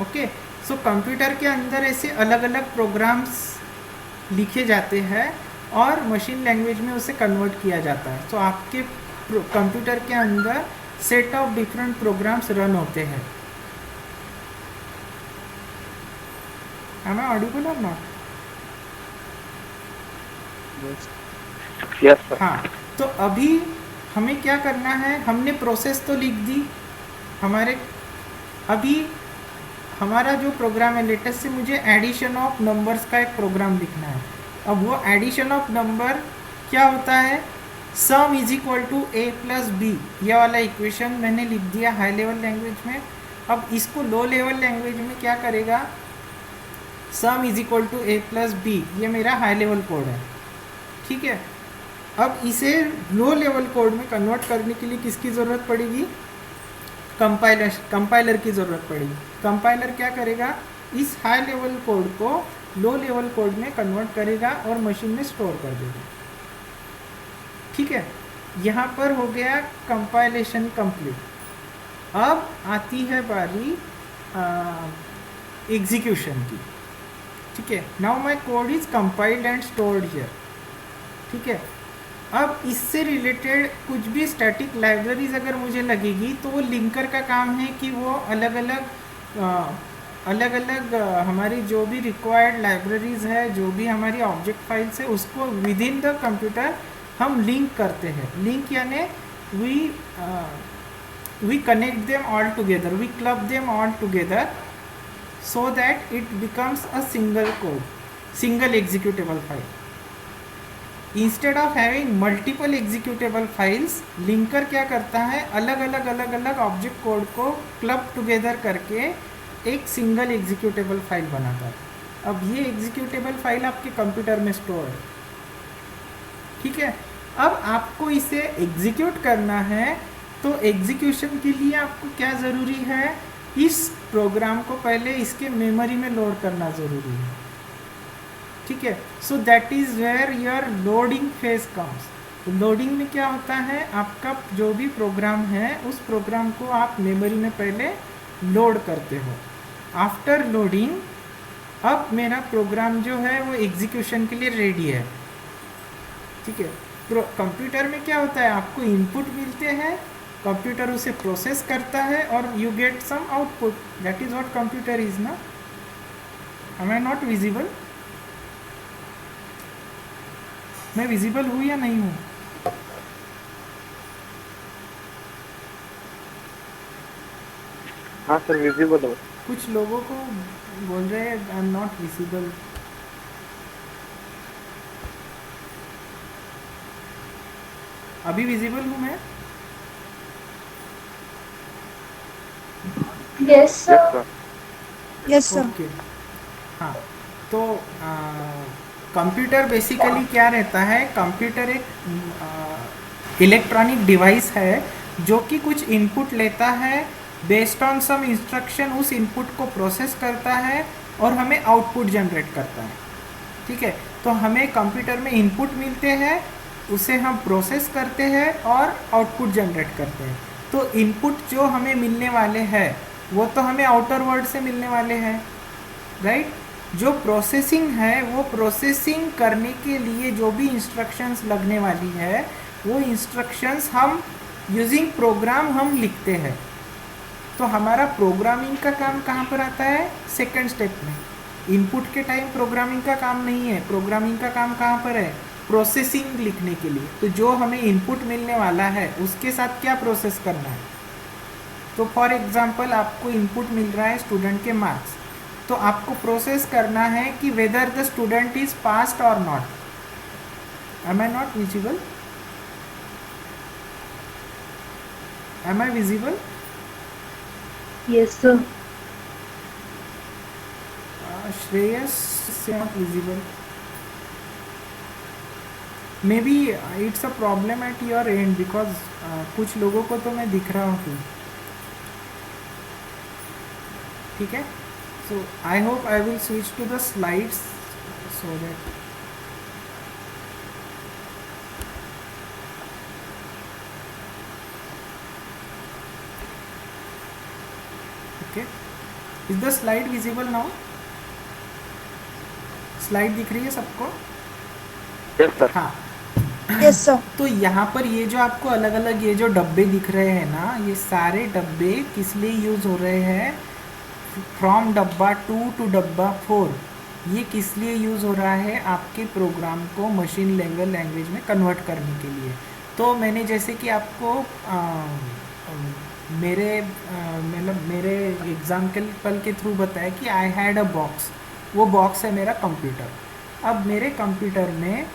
Okay, so computer के अंदर ऐसे अलग अलग प्रोग्राम्स लिखे जाते हैं और मशीन लैंग्वेज में उसे कन्वर्ट किया जाता है। सो आपके कंप्यूटर के अंदर set of different programs run होते हैं। Am I audible or not? Yes, sir. हाँ, तो अभी हमें क्या करना है, हमने प्रोसेस तो लिख दी हमारे। अभी हमारा जो प्रोग्राम है, लेटेस्ट से मुझे एडिशन ऑफ नंबर्स का एक प्रोग्राम लिखना है। अब वो एडिशन ऑफ नंबर क्या होता है, sum is equal to A plus B, ये वाला इक्वेशन मैंने लिख दिया हाई लेवल लैंग्वेज में। अब इसको लो लेवल लैंग्वेज में क्या करेगा, sum is equal to A plus B, ये मेरा हाई लेवल कोड है। ठीक है, अब इसे लो लेवल कोड में कन्वर्ट करने के लिए किसकी ज़रूरत पड़ेगी, कंपाइलर की ज़रूरत पड़ेगी। कंपाइलर क्या करेगा, इस हाई लेवल कोड को लो लेवल कोड में कन्वर्ट करेगा और मशीन में स्टोर कर देगा। ठीक है, यहाँ पर हो गया कंपाइलेशन कंप्लीट। अब आती है बारी एग्जीक्यूशन की। ठीक है, now my code is compiled and stored here. ठीक है, अब इससे रिलेटेड कुछ भी स्टैटिक लाइब्रेरीज अगर मुझे लगेगी तो वो लिंकर का काम है कि वो अलग अलग हमारी जो भी रिक्वायर्ड लाइब्रेरीज है, जो भी हमारी ऑब्जेक्ट फाइल्स है, उसको विद इन द कंप्यूटर हम लिंक करते हैं। लिंक यानी we connect them all together, we club them all together so that it becomes a single code, single executable file. Instead of having multiple executable files, linker क्या करता है, अलग अलग ऑब्जेक्ट कोड को क्लब टुगेदर करके एक सिंगल एग्जीक्यूटेबल फाइल बनाता है। अब ये एग्जीक्यूटेबल फाइल आपके कंप्यूटर में स्टोर है। ठीक है, अब आपको इसे एग्जीक्यूट करना है, तो एग्जीक्यूशन के लिए आपको क्या ज़रूरी है, इस प्रोग्राम को पहले इसके मेमोरी में लोड करना ज़रूरी है। ठीक है, so that is where your loading phase comes. Loading में क्या होता है, आपका जो भी प्रोग्राम है उस प्रोग्राम को आप मेमोरी में पहले लोड करते हो। आफ्टर लोडिंग अब मेरा प्रोग्राम जो है वो एग्जीक्यूशन के लिए रेडी है। ठीक है, कंप्यूटर में क्या होता है, आपको इनपुट मिलते हैं, कंप्यूटर उसे प्रोसेस करता है और you get some output. That is what computer is ना। Am I not visible? मैं विजिबल हूँ या नहीं हूँ? हाँ सर विजिबल हो। कुछ लोगों को बोल रहे हैं आई एम नॉट विजिबल। अभी विजिबल हूँ मैं? Yes, yes sir. Sir. Yes, sir. Okay. हाँ, तो कंप्यूटर बेसिकली क्या रहता है? कंप्यूटर एक इलेक्ट्रॉनिक डिवाइस है जो कि कुछ इनपुट लेता है, बेस्ड ऑन सम इंस्ट्रक्शन उस इनपुट को प्रोसेस करता है और हमें आउटपुट जनरेट करता है। ठीक है, तो हमें कंप्यूटर में इनपुट मिलते हैं, उसे हम प्रोसेस करते हैं और आउटपुट जनरेट करते हैं। तो इनपुट जो हमें मिलने वाले हैं वो तो हमें आउटर वर्ल्ड से मिलने वाले हैं, राइट? जो प्रोसेसिंग है वो प्रोसेसिंग करने के लिए जो भी इंस्ट्रक्शंस लगने वाली है वो इंस्ट्रक्शंस हम यूजिंग प्रोग्राम हम लिखते हैं। तो हमारा प्रोग्रामिंग का काम कहाँ पर आता है? सेकंड स्टेप में। इनपुट के टाइम प्रोग्रामिंग का काम नहीं है। प्रोग्रामिंग का काम कहाँ पर है? प्रोसेसिंग लिखने के लिए। तो जो हमें इनपुट मिलने वाला है उसके साथ क्या प्रोसेस करना है? तो फॉर एग्जांपल आपको इनपुट मिल रहा है स्टूडेंट के मार्क्स, तो आपको प्रोसेस करना है कि whether the student is passed or not. Am I not visible? Am I visible? Yes, sir. Shreyas not visible. Maybe it's a problem at your end because कुछ लोगों को तो मैं दिख रहा हूँ। ठीक है, so I hope I will switch to the slides so that okay. Is the slide visible now? Slide दिख रही है सबको? Yes sir. हाँ, Yes, sir. तो यहाँ पर ये जो आपको अलग अलग ये जो डब्बे दिख रहे हैं ना, ये सारे डब्बे किस लिए यूज़ हो रहे हैं? फ्रॉम डब्बा 2 टू डब्बा 4। ये किस लिए यूज़ हो रहा है? आपके प्रोग्राम को मशीन लैंग्वेज में कन्वर्ट करने के लिए। तो मैंने जैसे कि आपको मेरे एग्जाम्पल के थ्रू बताया कि आई हैड अ बॉक्स। वो बॉक्स है मेरा कंप्यूटर। अब मेरे कंप्यूटर में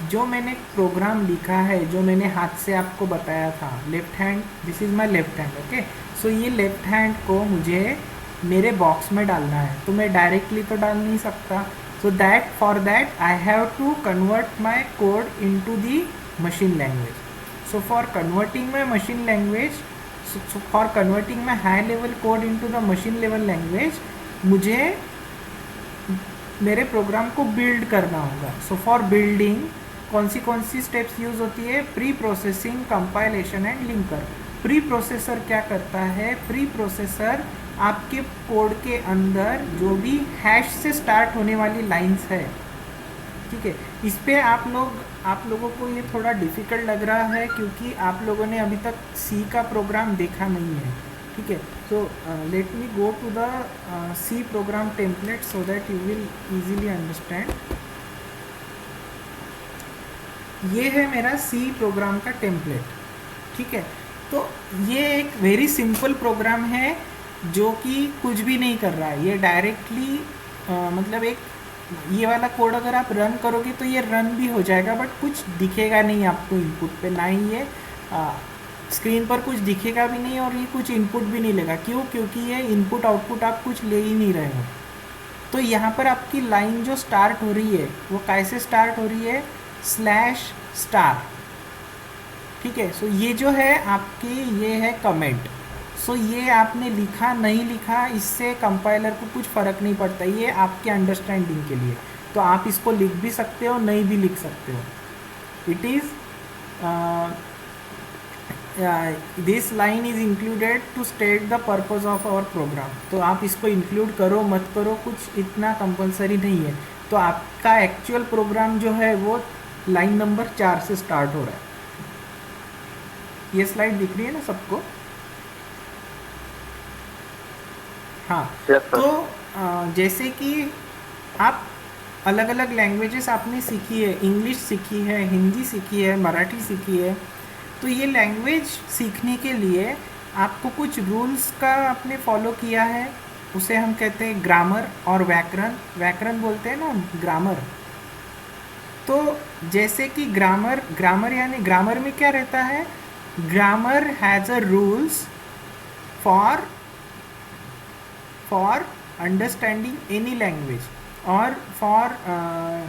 जो मैंने प्रोग्राम लिखा है, जो मैंने हाथ से आपको बताया था, left hand, this is my left hand, okay. So ये लेफ्ट हैंड को मुझे मेरे बॉक्स में डालना है, तो मैं डायरेक्टली तो डाल नहीं सकता। So that for that I have to convert my code into the machine language. So for converting my machine language, for converting my high level code into the machine level language, मुझे मेरे प्रोग्राम को बिल्ड करना होगा। सो फॉर बिल्डिंग कौन सी स्टेप्स यूज़ होती है? Pre processing, compilation and linker. Pre processor क्या करता है? प्री प्रोसेसर आपके कोड के अंदर जो भी हैश से स्टार्ट होने वाली लाइंस है, ठीक है, इस पे आप लोगों को ये थोड़ा डिफ़िकल्ट लग रहा है क्योंकि आप लोगों ने अभी तक सी का प्रोग्राम देखा नहीं है, ठीक है। So let me go to the C program template so that you will easily understand. ये है मेरा सी प्रोग्राम का टेम्पलेट, ठीक है। तो ये एक वेरी सिंपल प्रोग्राम है जो कि कुछ भी नहीं कर रहा है। ये डायरेक्टली मतलब एक ये वाला कोड अगर आप रन करोगे तो ये रन भी हो जाएगा, बट कुछ दिखेगा नहीं आपको इनपुट पे, ना ही ये स्क्रीन पर कुछ दिखेगा भी नहीं और ये कुछ इनपुट भी नहीं लेगा। क्यों? क्योंकि ये इनपुट आउटपुट आप कुछ ले ही नहीं रहे हो। तो यहाँ पर आपकी लाइन जो स्टार्ट हो रही है वो कैसे स्टार्ट हो रही है? /* ठीक है। सो ये जो है आपकी ये है कमेंट। सो ये आपने लिखा नहीं लिखा इससे कंपाइलर को कुछ फ़र्क नहीं पड़ता, ये आपके अंडरस्टैंडिंग के लिए। तो आप इसको लिख भी सकते हो, नहीं भी लिख सकते हो। It is this line is included to state the purpose of our program. तो आप इसको इंक्लूड करो मत करो कुछ इतना कंपलसरी नहीं है। तो आपका एक्चुअल प्रोग्राम जो है वो लाइन नंबर 4 से स्टार्ट हो रहा है। ये स्लाइड दिख रही है ना सबको? हाँ। तो जैसे कि आप अलग अलग लैंग्वेजेस आपने सीखी है, इंग्लिश सीखी है, हिंदी सीखी है, मराठी सीखी है। तो ये लैंग्वेज सीखने के लिए आपको कुछ रूल्स का आपने फॉलो किया है, उसे हम कहते हैं ग्रामर और व्याकरण। व्याकरण बोलते हैं ना ग्रामर। तो जैसे कि ग्रामर, ग्रामर यानी ग्रामर में क्या रहता है, grammar has a rules for understanding any language और for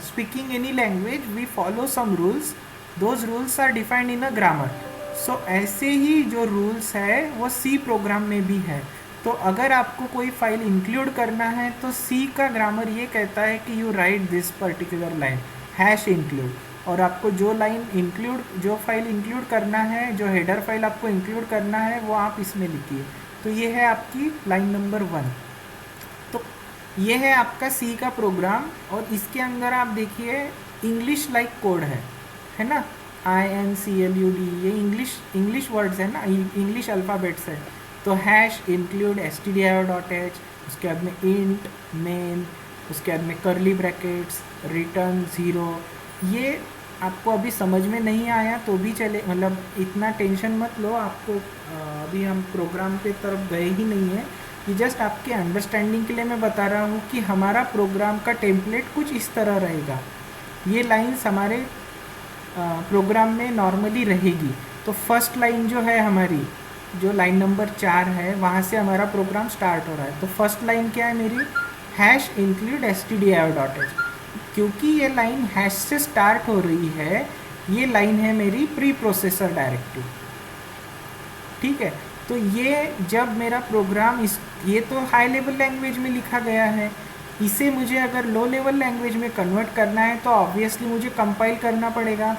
speaking any language we follow some rules, those rules are defined in a grammar. So ऐसे ही जो रूल्स है वो सी प्रोग्राम में भी है। तो अगर आपको कोई फाइल इंक्लूड करना है तो सी का ग्रामर ये कहता है कि you right this particular line hash include, और आपको जो लाइन इंक्लूड, जो फाइल इंक्लूड करना है, जो हेडर फाइल आपको इंक्लूड करना है वो आप इसमें लिखिए। तो ये है आपकी लाइन नंबर 1। तो ये है आपका सी का प्रोग्राम, और इसके अंदर आप देखिए इंग्लिश लाइक कोड है ना, INCLUD, ये इंग्लिश वर्ड्स है ना, इंग्लिश अल्फ़ाबेट्स है। तो हैश इंक्लूड stdio.h, उसके बाद में इंट मेन, उसके बाद में करली ब्रैकेट्स, रिटर्न 0। ये आपको अभी समझ में नहीं आया तो भी चले, मतलब इतना टेंशन मत लो, आपको अभी हम प्रोग्राम पे तरफ गए ही नहीं है। ये जस्ट आपके अंडरस्टैंडिंग के लिए मैं बता रहा हूँ कि हमारा प्रोग्राम का टेम्पलेट कुछ इस तरह रहेगा। ये लाइन्स हमारे प्रोग्राम में नॉर्मली रहेगी। तो फर्स्ट लाइन जो है हमारी, जो लाइन नंबर 4 है, वहाँ से हमारा प्रोग्राम स्टार्ट हो रहा है। तो फर्स्ट लाइन क्या है मेरी, हैश इंक्लूड stdio.h। क्योंकि ये लाइन हैश से स्टार्ट हो रही है, ये लाइन है मेरी प्री प्रोसेसर डायरेक्टिव। ठीक है, तो ये जब मेरा प्रोग्राम ये तो हाई लेवल लैंग्वेज में लिखा गया है, इसे मुझे अगर लो लेवल लैंग्वेज में कन्वर्ट करना है तो ऑब्वियसली मुझे कंपाइल करना पड़ेगा।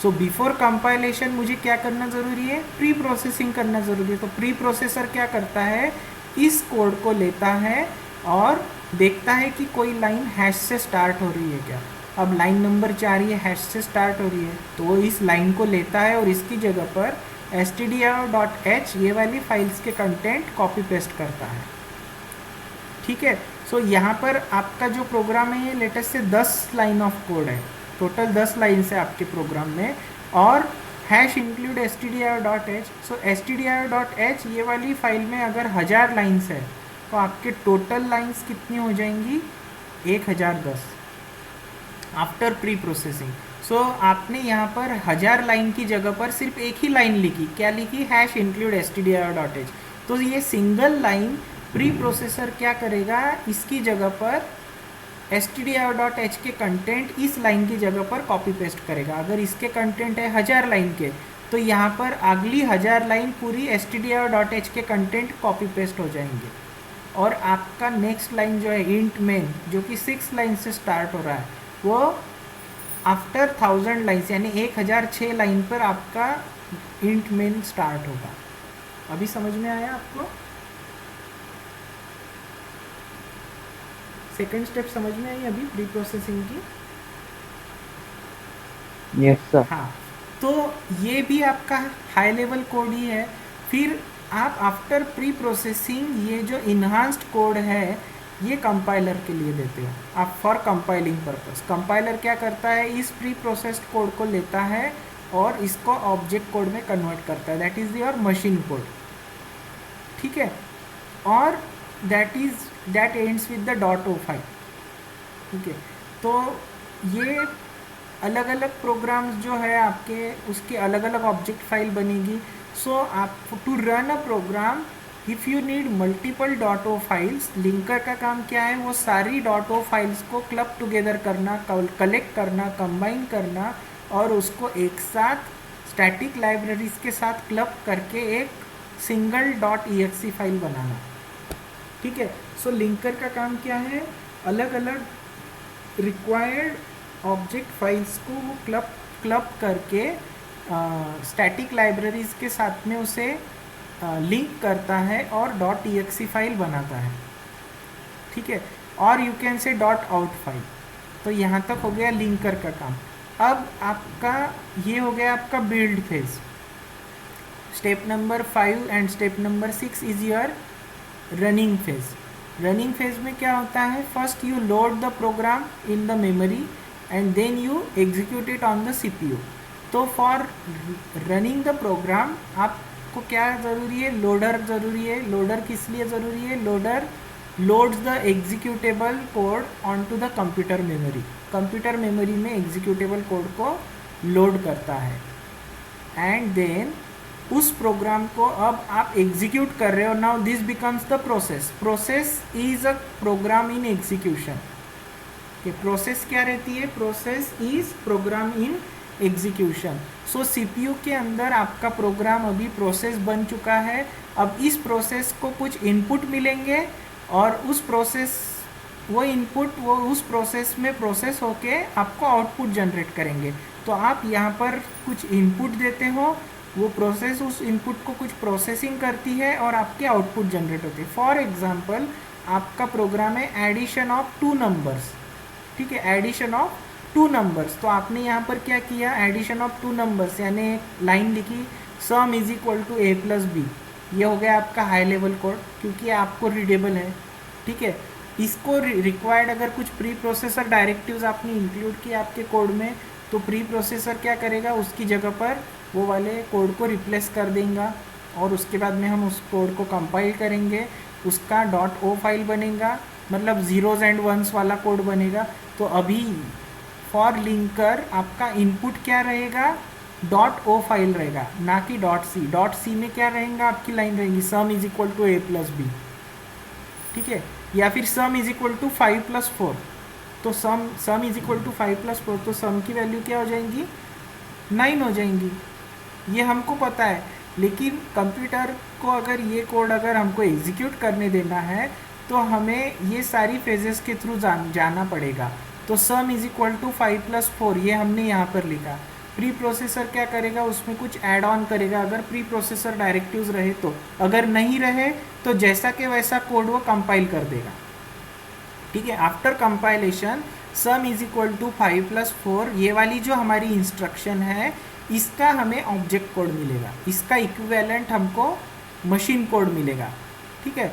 सो बिफोर कंपाइलेशन मुझे क्या करना ज़रूरी है, प्री प्रोसेसिंग करना ज़रूरी है। तो प्री प्रोसेसर क्या करता है, इस कोड को लेता है और देखता है कि कोई लाइन हैश से स्टार्ट हो रही है क्या। अब लाइन नंबर 4 ये हैश से स्टार्ट हो रही है, तो वो इस लाइन को लेता है और इसकी जगह पर stdio.h ये वाली फाइल्स के कंटेंट कॉपी पेस्ट करता है। ठीक है, सो यहाँ पर आपका जो प्रोग्राम है ये लेटेस्ट से 10 लाइन ऑफ कोड है, टोटल 10 लाइन है आपके प्रोग्राम में, और हैश इंक्लूड stdio.h। सो stdio.h ये वाली फाइल में अगर 1000 लाइन्स है तो आपके टोटल लाइन्स कितनी हो जाएंगी, 1010 आफ्टर प्री प्रोसेसिंग। सो आपने यहाँ पर 1000 लाइन की जगह पर सिर्फ एक ही लाइन लिखी, क्या लिखी, हैश इंक्लूड stdio.h। तो ये सिंगल लाइन प्री प्रोसेसर क्या करेगा, इसकी जगह पर stdio.h के कंटेंट इस लाइन की जगह पर कॉपी पेस्ट करेगा। अगर इसके कंटेंट है 1000 लाइन के, तो यहाँ पर अगली 1000 लाइन पूरी stdio.h के कंटेंट कॉपी पेस्ट हो जाएंगे। और आपका नेक्स्ट लाइन जो है इंट मेन, जो कि 6 लाइन से स्टार्ट हो रहा है, वो आफ्टर 1000 लाइन्स यानी 1006 लाइन पर आपका इंट मेन स्टार्ट होगा। अभी समझ में आया आपको? सेकंड स्टेप समझ में आई अभी प्री प्रोसेसिंग की? Yes sir. हाँ, तो ये भी आपका हाई लेवल कोड ही है। फिर आप आफ्टर प्री प्रोसेसिंग ये जो इन्हांस्ड कोड है ये कंपाइलर के लिए देते हो आप फॉर कंपाइलिंग पर्पस। कंपाइलर क्या करता है, इस प्री प्रोसेस्ड कोड को लेता है और इसको ऑब्जेक्ट कोड में कन्वर्ट करता है, that is your machine code. ठीक है, और that ends with the .o file. ठीक है, तो ये अलग अलग प्रोग्राम्स जो है आपके, उसकी अलग अलग ऑब्जेक्ट फाइल बनेगी। सो आप to run a program if you need multiple .o files, linker का काम क्या है, वो सारी .o फाइल्स को क्लब टुगेदर करना, कलेक्ट करना, कंबाइन करना और उसको एक साथ स्टैटिक लाइब्रेरीज के साथ क्लब करके एक सिंगल .exe फाइल बनाना। ठीक है, सो लिंकर का काम क्या है, अलग अलग रिक्वायर्ड ऑब्जेक्ट फाइल्स को वो क्लब करके स्टैटिक लाइब्रेरीज के साथ में उसे लिंक करता है और .exe फाइल बनाता है। ठीक है, और you can say .out file. तो यहाँ तक हो गया लिंकर का काम। अब आपका ये हो गया आपका build phase. Step number 5 and step number 6 is your running phase. Running phase में क्या होता है, first you load the program in the memory and then you execute it on the CPU। तो फॉर रनिंग द प्रोग्राम आप आपको क्या ज़रूरी है, लोडर ज़रूरी है। लोडर किस लिए ज़रूरी है, loader loads the executable code on to the computer memory, computer memory में एग्जीक्यूटेबल कोड को लोड करता है। एंड देन उस प्रोग्राम को अब आप एग्जीक्यूट कर रहे हो, now this becomes the process. Process is a program in execution. कि प्रोसेस क्या रहती है, process is program in execution. So CPU के अंदर आपका प्रोग्राम अभी प्रोसेस बन चुका है। अब इस प्रोसेस को कुछ इनपुट मिलेंगे और उस प्रोसेस वो इनपुट वो उस प्रोसेस में प्रोसेस होके आपको आउटपुट जनरेट करेंगे। तो आप यहाँ पर कुछ इनपुट देते हो, वो प्रोसेस उस इनपुट को कुछ प्रोसेसिंग करती है और आपके आउटपुट जनरेट होते हैं। फॉर एग्जांपल आपका प्रोग्राम है एडिशन ऑफ 2 नंबर्स, ठीक है, एडिशन ऑफ 2 नंबर्स। तो आपने यहाँ पर क्या किया, एडिशन ऑफ 2 नंबर्स, यानी एक लाइन लिखी sum is equal to A plus B. ये हो गया आपका हाई लेवल कोड, क्योंकि आपको रीडेबल है, ठीक है। इसको रिक्वायर्ड अगर कुछ प्री प्रोसेसर डायरेक्टिव्स आपने इंक्लूड किए आपके कोड में, तो प्री प्रोसेसर क्या करेगा, उसकी जगह पर वो वाले कोड को रिप्लेस कर देगा और उसके बाद में हम उस कोड को कंपाइल करेंगे, उसका .o फाइल बनेगा, मतलब ज़ीरोज़ एंड वंस वाला कोड बनेगा। तो अभी फॉर लिंकर आपका इनपुट क्या रहेगा, .o फाइल रहेगा, ना कि .c। .c में क्या रहेगा, आपकी लाइन रहेगी sum is equal to a plus B, ठीक है, या फिर सम इज इक्वल टू 5 + 4। तो सम इज इक्वल टू 5 + 4, तो सम की वैल्यू क्या हो जाएंगी, 9 हो जाएंगी। ये हमको पता है, लेकिन कंप्यूटर को अगर ये कोड अगर हमको एग्जीक्यूट करने देना है तो हमें ये सारी फेजेस के थ्रू जाना पड़ेगा। तो सम इज इक्वल टू 5 + 4 ये हमने यहाँ पर लिखा। प्री प्रोसेसर क्या करेगा, उसमें कुछ ऐड ऑन करेगा, अगर प्री प्रोसेसर डायरेक्टिव्स रहे तो, अगर नहीं रहे तो जैसा कि वैसा कोड वो कंपाइल कर देगा, ठीक है। After compilation sum is equal to 5 + 4 ये वाली जो हमारी इंस्ट्रक्शन है, इसका हमें ऑब्जेक्ट कोड मिलेगा, इसका इक्विवेलेंट हमको मशीन कोड मिलेगा, ठीक है।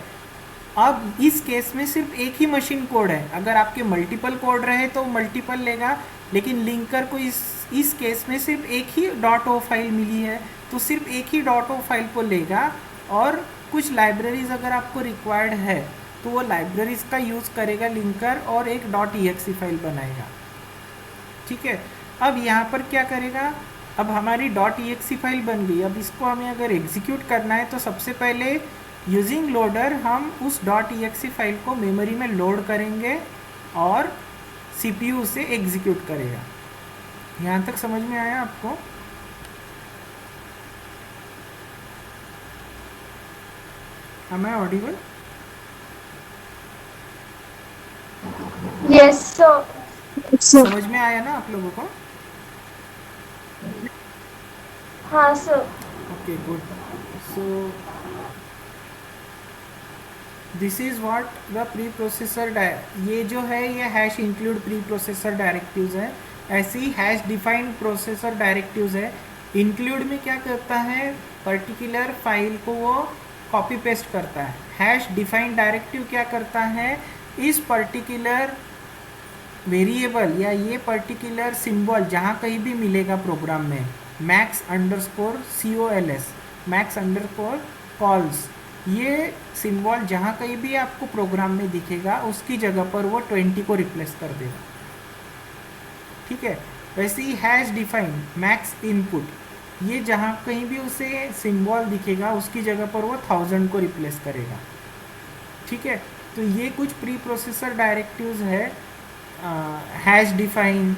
अब इस केस में सिर्फ एक ही मशीन कोड है, अगर आपके मल्टीपल कोड रहे तो मल्टीपल लेगा, लेकिन लिंकर को इस केस में सिर्फ एक ही .o फाइल मिली है, तो सिर्फ एक ही .o फाइल को लेगा और कुछ लाइब्रेरीज अगर आपको रिक्वायर्ड है तो वो लाइब्रेरीज का यूज़ करेगा लिंकर और एक .exe फाइल बनाएगा, ठीक है। अब यहाँ पर क्या करेगा, अब हमारी .exe फाइल बन गई। अब इसको हमें अगर एग्जीक्यूट करना है तो सबसे पहले यूजिंग लोडर हम उस .exe फाइल को मेमोरी में लोड करेंगे और सीपीयू उसे एग्जीक्यूट करेगा। यहाँ तक समझ में आया आपको? Am I audible? Yes, sir. समझ में आया ना आप लोगों को? हाँ sir. Okay good. So this is what the pre processor ये जो है ये hash include pre processor directives है, ऐसे ही हैश डिफाइंड प्रोसेसर डायरेक्टिव्स है। इंक्लूड में क्या करता है, पर्टिकुलर फाइल को वो कॉपी पेस्ट करता है। हैश डिफाइंड डायरेक्टिव क्या करता है, इस पर्टिकुलर वेरिएबल या ये पर्टिकुलर सिंबल जहाँ कहीं भी मिलेगा प्रोग्राम में, max_cols max_calls ये सिंबल जहाँ कहीं भी आपको प्रोग्राम में दिखेगा उसकी जगह पर वो 20 को रिप्लेस कर देगा, ठीक है। वैसे ही हैश डिफाइन मैक्स इनपुट ये जहाँ कहीं भी उसे सिंबल दिखेगा उसकी जगह पर वो 1000 को रिप्लेस करेगा, ठीक है। तो ये कुछ प्री प्रोसेसर डायरेक्टिव्स है, hash define,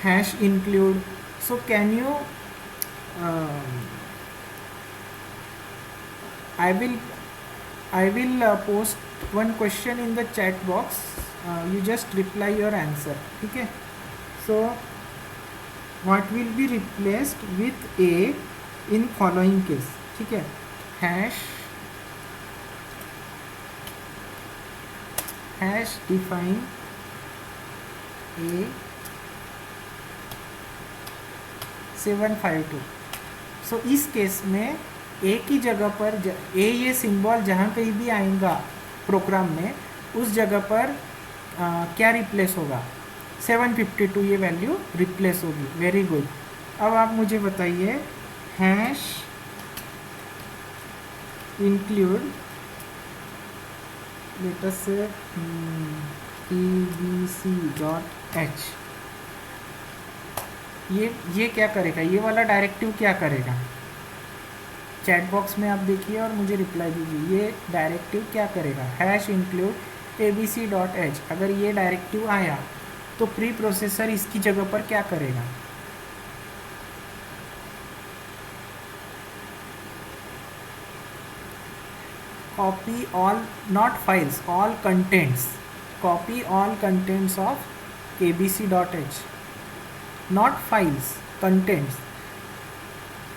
hash include. So can you I will post one question in the chat box. You just reply your answer. ठीक है. So what will be replaced with a in following case? ठीक है. hash define a 752. सो इस केस में ए की जगह पर ये सिंबल जहाँ कहीं भी आएगा प्रोग्राम में उस जगह पर क्या रिप्लेस होगा, 752 ये वैल्यू रिप्लेस होगी। Very good. अब आप मुझे बताइए hash include, let us say abc.h, ये क्या करेगा, ये वाला डायरेक्टिव क्या करेगा, चैट बॉक्स में आप देखिए और मुझे रिप्लाई दीजिए, ये डायरेक्टिव क्या करेगा, हैश इंक्लूड abc.h। अगर ये डायरेक्टिव आया तो प्री प्रोसेसर इसकी जगह पर क्या करेगा, copy all, not files, all contents, copy all contents of abc.h, not files, contents,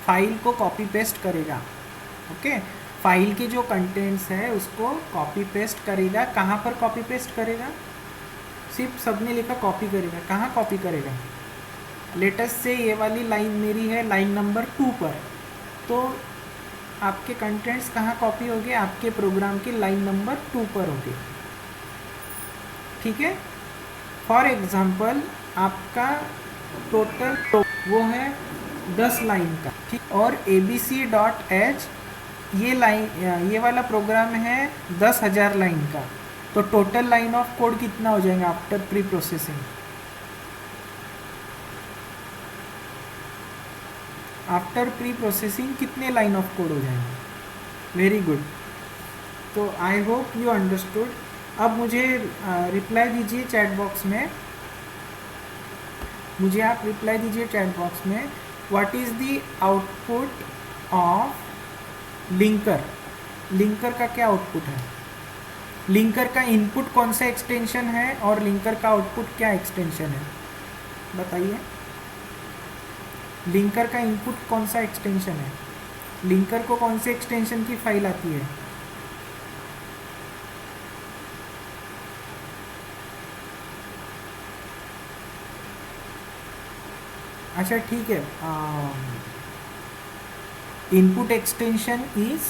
file को कॉपी पेस्ट करेगा। ओके, फाइल के जो कंटेंट्स है उसको कॉपी पेस्ट करेगा। कहाँ पर कॉपी पेस्ट करेगा, सिर्फ सबने लिखा कॉपी करेगा, कहाँ कॉपी करेगा, लेटेस्ट से ये वाली लाइन मेरी है लाइन नंबर 2 पर, तो आपके कंटेंट्स कहाँ कॉपी हो गए, आपके प्रोग्राम की लाइन नंबर 2 पर हो गए। ठीक है, फॉर एग्जांपल आपका टोटल वो है 10 लाइन का, ठीक, और abc.h ये लाइन, ये वाला प्रोग्राम है 10,000 लाइन का, तो टोटल लाइन ऑफ कोड कितना हो जाएगा after pre processing, after pre processing कितने लाइन ऑफ कोड हो जाएंगे। वेरी गुड, तो आई होप यू अंडरस्टूड। अब मुझे रिप्लाई दीजिए चैट बॉक्स में, मुझे आप रिप्लाई दीजिए चैट बॉक्स में, what is the output of linker, linker का क्या आउटपुट है, लिंकर का इनपुट कौन सा एक्सटेंशन है और लिंकर का आउटपुट क्या एक्सटेंशन है, बताइए। लिंकर का इनपुट कौन सा एक्सटेंशन है, लिंकर को कौन से एक्सटेंशन की फाइल आती है, अच्छा ठीक है, इनपुट एक्सटेंशन इज,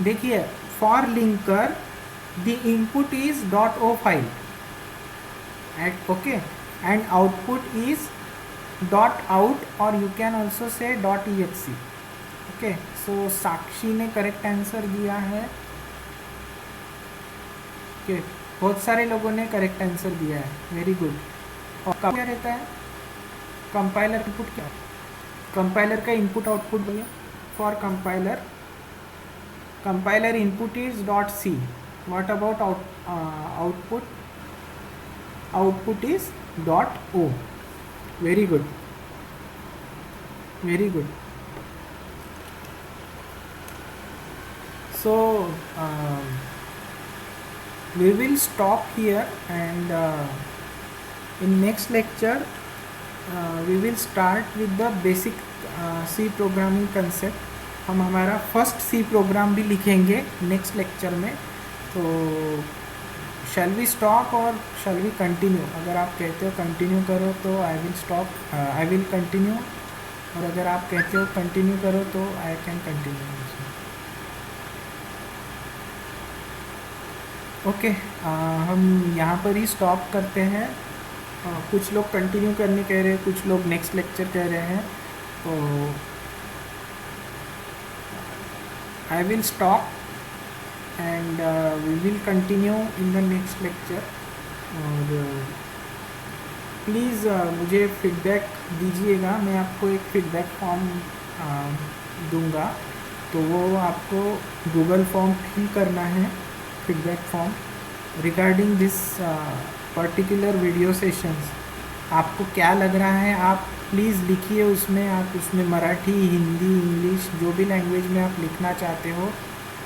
देखिए for linker the input is .o file and okay, and output is .out or you can also say .exe। okay, so साक्षी ने करेक्ट आंसर दिया है। okay, बहुत सारे लोगों ने करेक्ट आंसर दिया है, वेरी गुड। और क्या रहता है कंपाइलर इनपुट, क्या कंपाइलर का इनपुट आउटपुट भैया, for compiler, compiler input is .c, what about output, output is .o, very good, very good। so we will stop here and in next lecture we will start with the basic C programming concept। हम हमारा फर्स्ट C प्रोग्राम भी लिखेंगे नेक्स्ट लेक्चर में, तो शैल वी स्टॉप और शैल वी कंटिन्यू, अगर आप कहते हो कंटिन्यू करो तो I will stop, I will continue, और अगर आप कहते हो कंटिन्यू करो तो आई कैन कंटिन्यू। ओके, हम यहाँ पर ही स्टॉप करते हैं। कुछ लोग कंटिन्यू करने कह रहे हैं, कुछ लोग नेक्स्ट लेक्चर कह रहे हैं, तो I will stop and we will continue in the next lecture। और प्लीज़ मुझे फीडबैक दीजिएगा, मैं आपको एक फीडबैक फॉर्म दूंगा, तो वो आपको गूगल फॉर्म फिल करना है, feedback form regarding this particular video sessions. आपको क्या लग रहा है आप प्लीज़ लिखिए उसमें, आप उसमें मराठी, हिंदी, इंग्लिश, जो भी लैंग्वेज में आप लिखना चाहते हो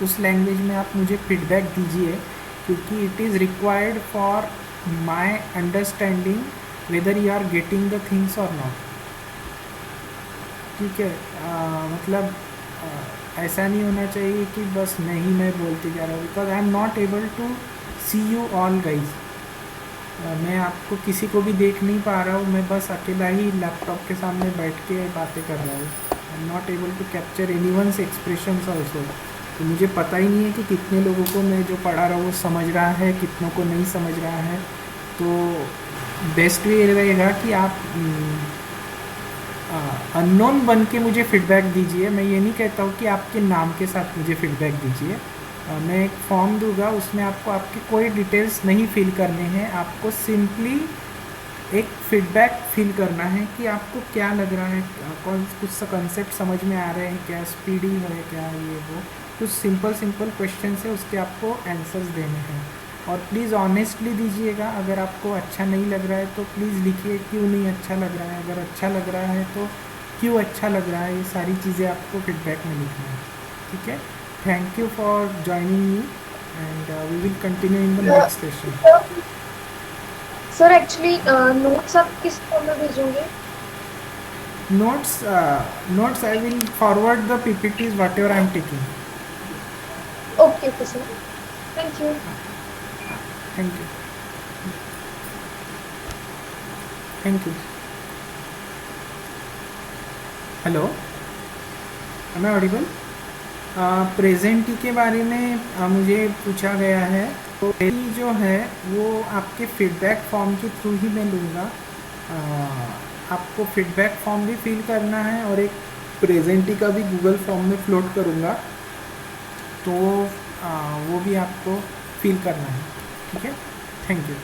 उस लैंग्वेज में आप मुझे फीडबैक दीजिए, क्योंकि it is required for my understanding whether you are getting the things और नॉट। ठीक है, मतलब ऐसा नहीं होना चाहिए कि बस नहीं मैं बोलते जा रहा हूँ, because I am not able to see you all guys. मैं आपको किसी को भी देख नहीं पा रहा हूँ, मैं बस अकेला ही लैपटॉप के सामने बैठ के बातें कर रहा हूँ। I am not able to capture anyone's expressions also. तो मुझे पता ही नहीं है कि कितने लोगों को मैं जो पढ़ा रहा हूँ वो समझ रहा है, कितनों को नहीं समझ रहा है। तो बेस्ट वे रहेगा कि आप अननोन बन के मुझे फीडबैक दीजिए। मैं ये नहीं कहता हूँ कि आपके नाम के साथ मुझे फीडबैक दीजिए। मैं एक फॉर्म दूंगा, उसमें आपको आपके कोई डिटेल्स नहीं फिल करने हैं, आपको सिंपली एक फीडबैक फील करना है कि आपको क्या लग रहा है, कौन कुछ सा कंसेप्ट समझ में आ रहे हैं क्या, स्पीडी है क्या, ये वो कुछ सिंपल सिंपल क्वेश्चन है, उसके आपको आंसर्स देने हैं। और प्लीज़ ऑनेस्टली दीजिएगा। अगर आपको अच्छा नहीं लग रहा है तो प्लीज़ लिखिए क्यों नहीं अच्छा लग रहा है, अगर अच्छा लग रहा है तो क्यों अच्छा लग रहा है, ये सारी चीज़ें आपको फीडबैक में लिखना है। ठीक है, thank you for joining me and we will continue in the next session. Sir actually notes आप किस फॉर्म में भेजोगे? Notes I will forward the PPTs whatever I am taking. Okay okay sir, thank you. Thank you. Thank you. Hello, am I audible? प्रेजेंटी के बारे में मुझे पूछा गया है, तो ये जो है वो आपके फीडबैक फॉर्म के थ्रू ही मैं लूँगा। आपको फीडबैक फॉर्म भी फिल करना है और एक प्रेजेंटी का भी गूगल फॉर्म में फ्लोट करूँगा, तो वो भी आपको फिल करना है। ठीक है, थैंक यू।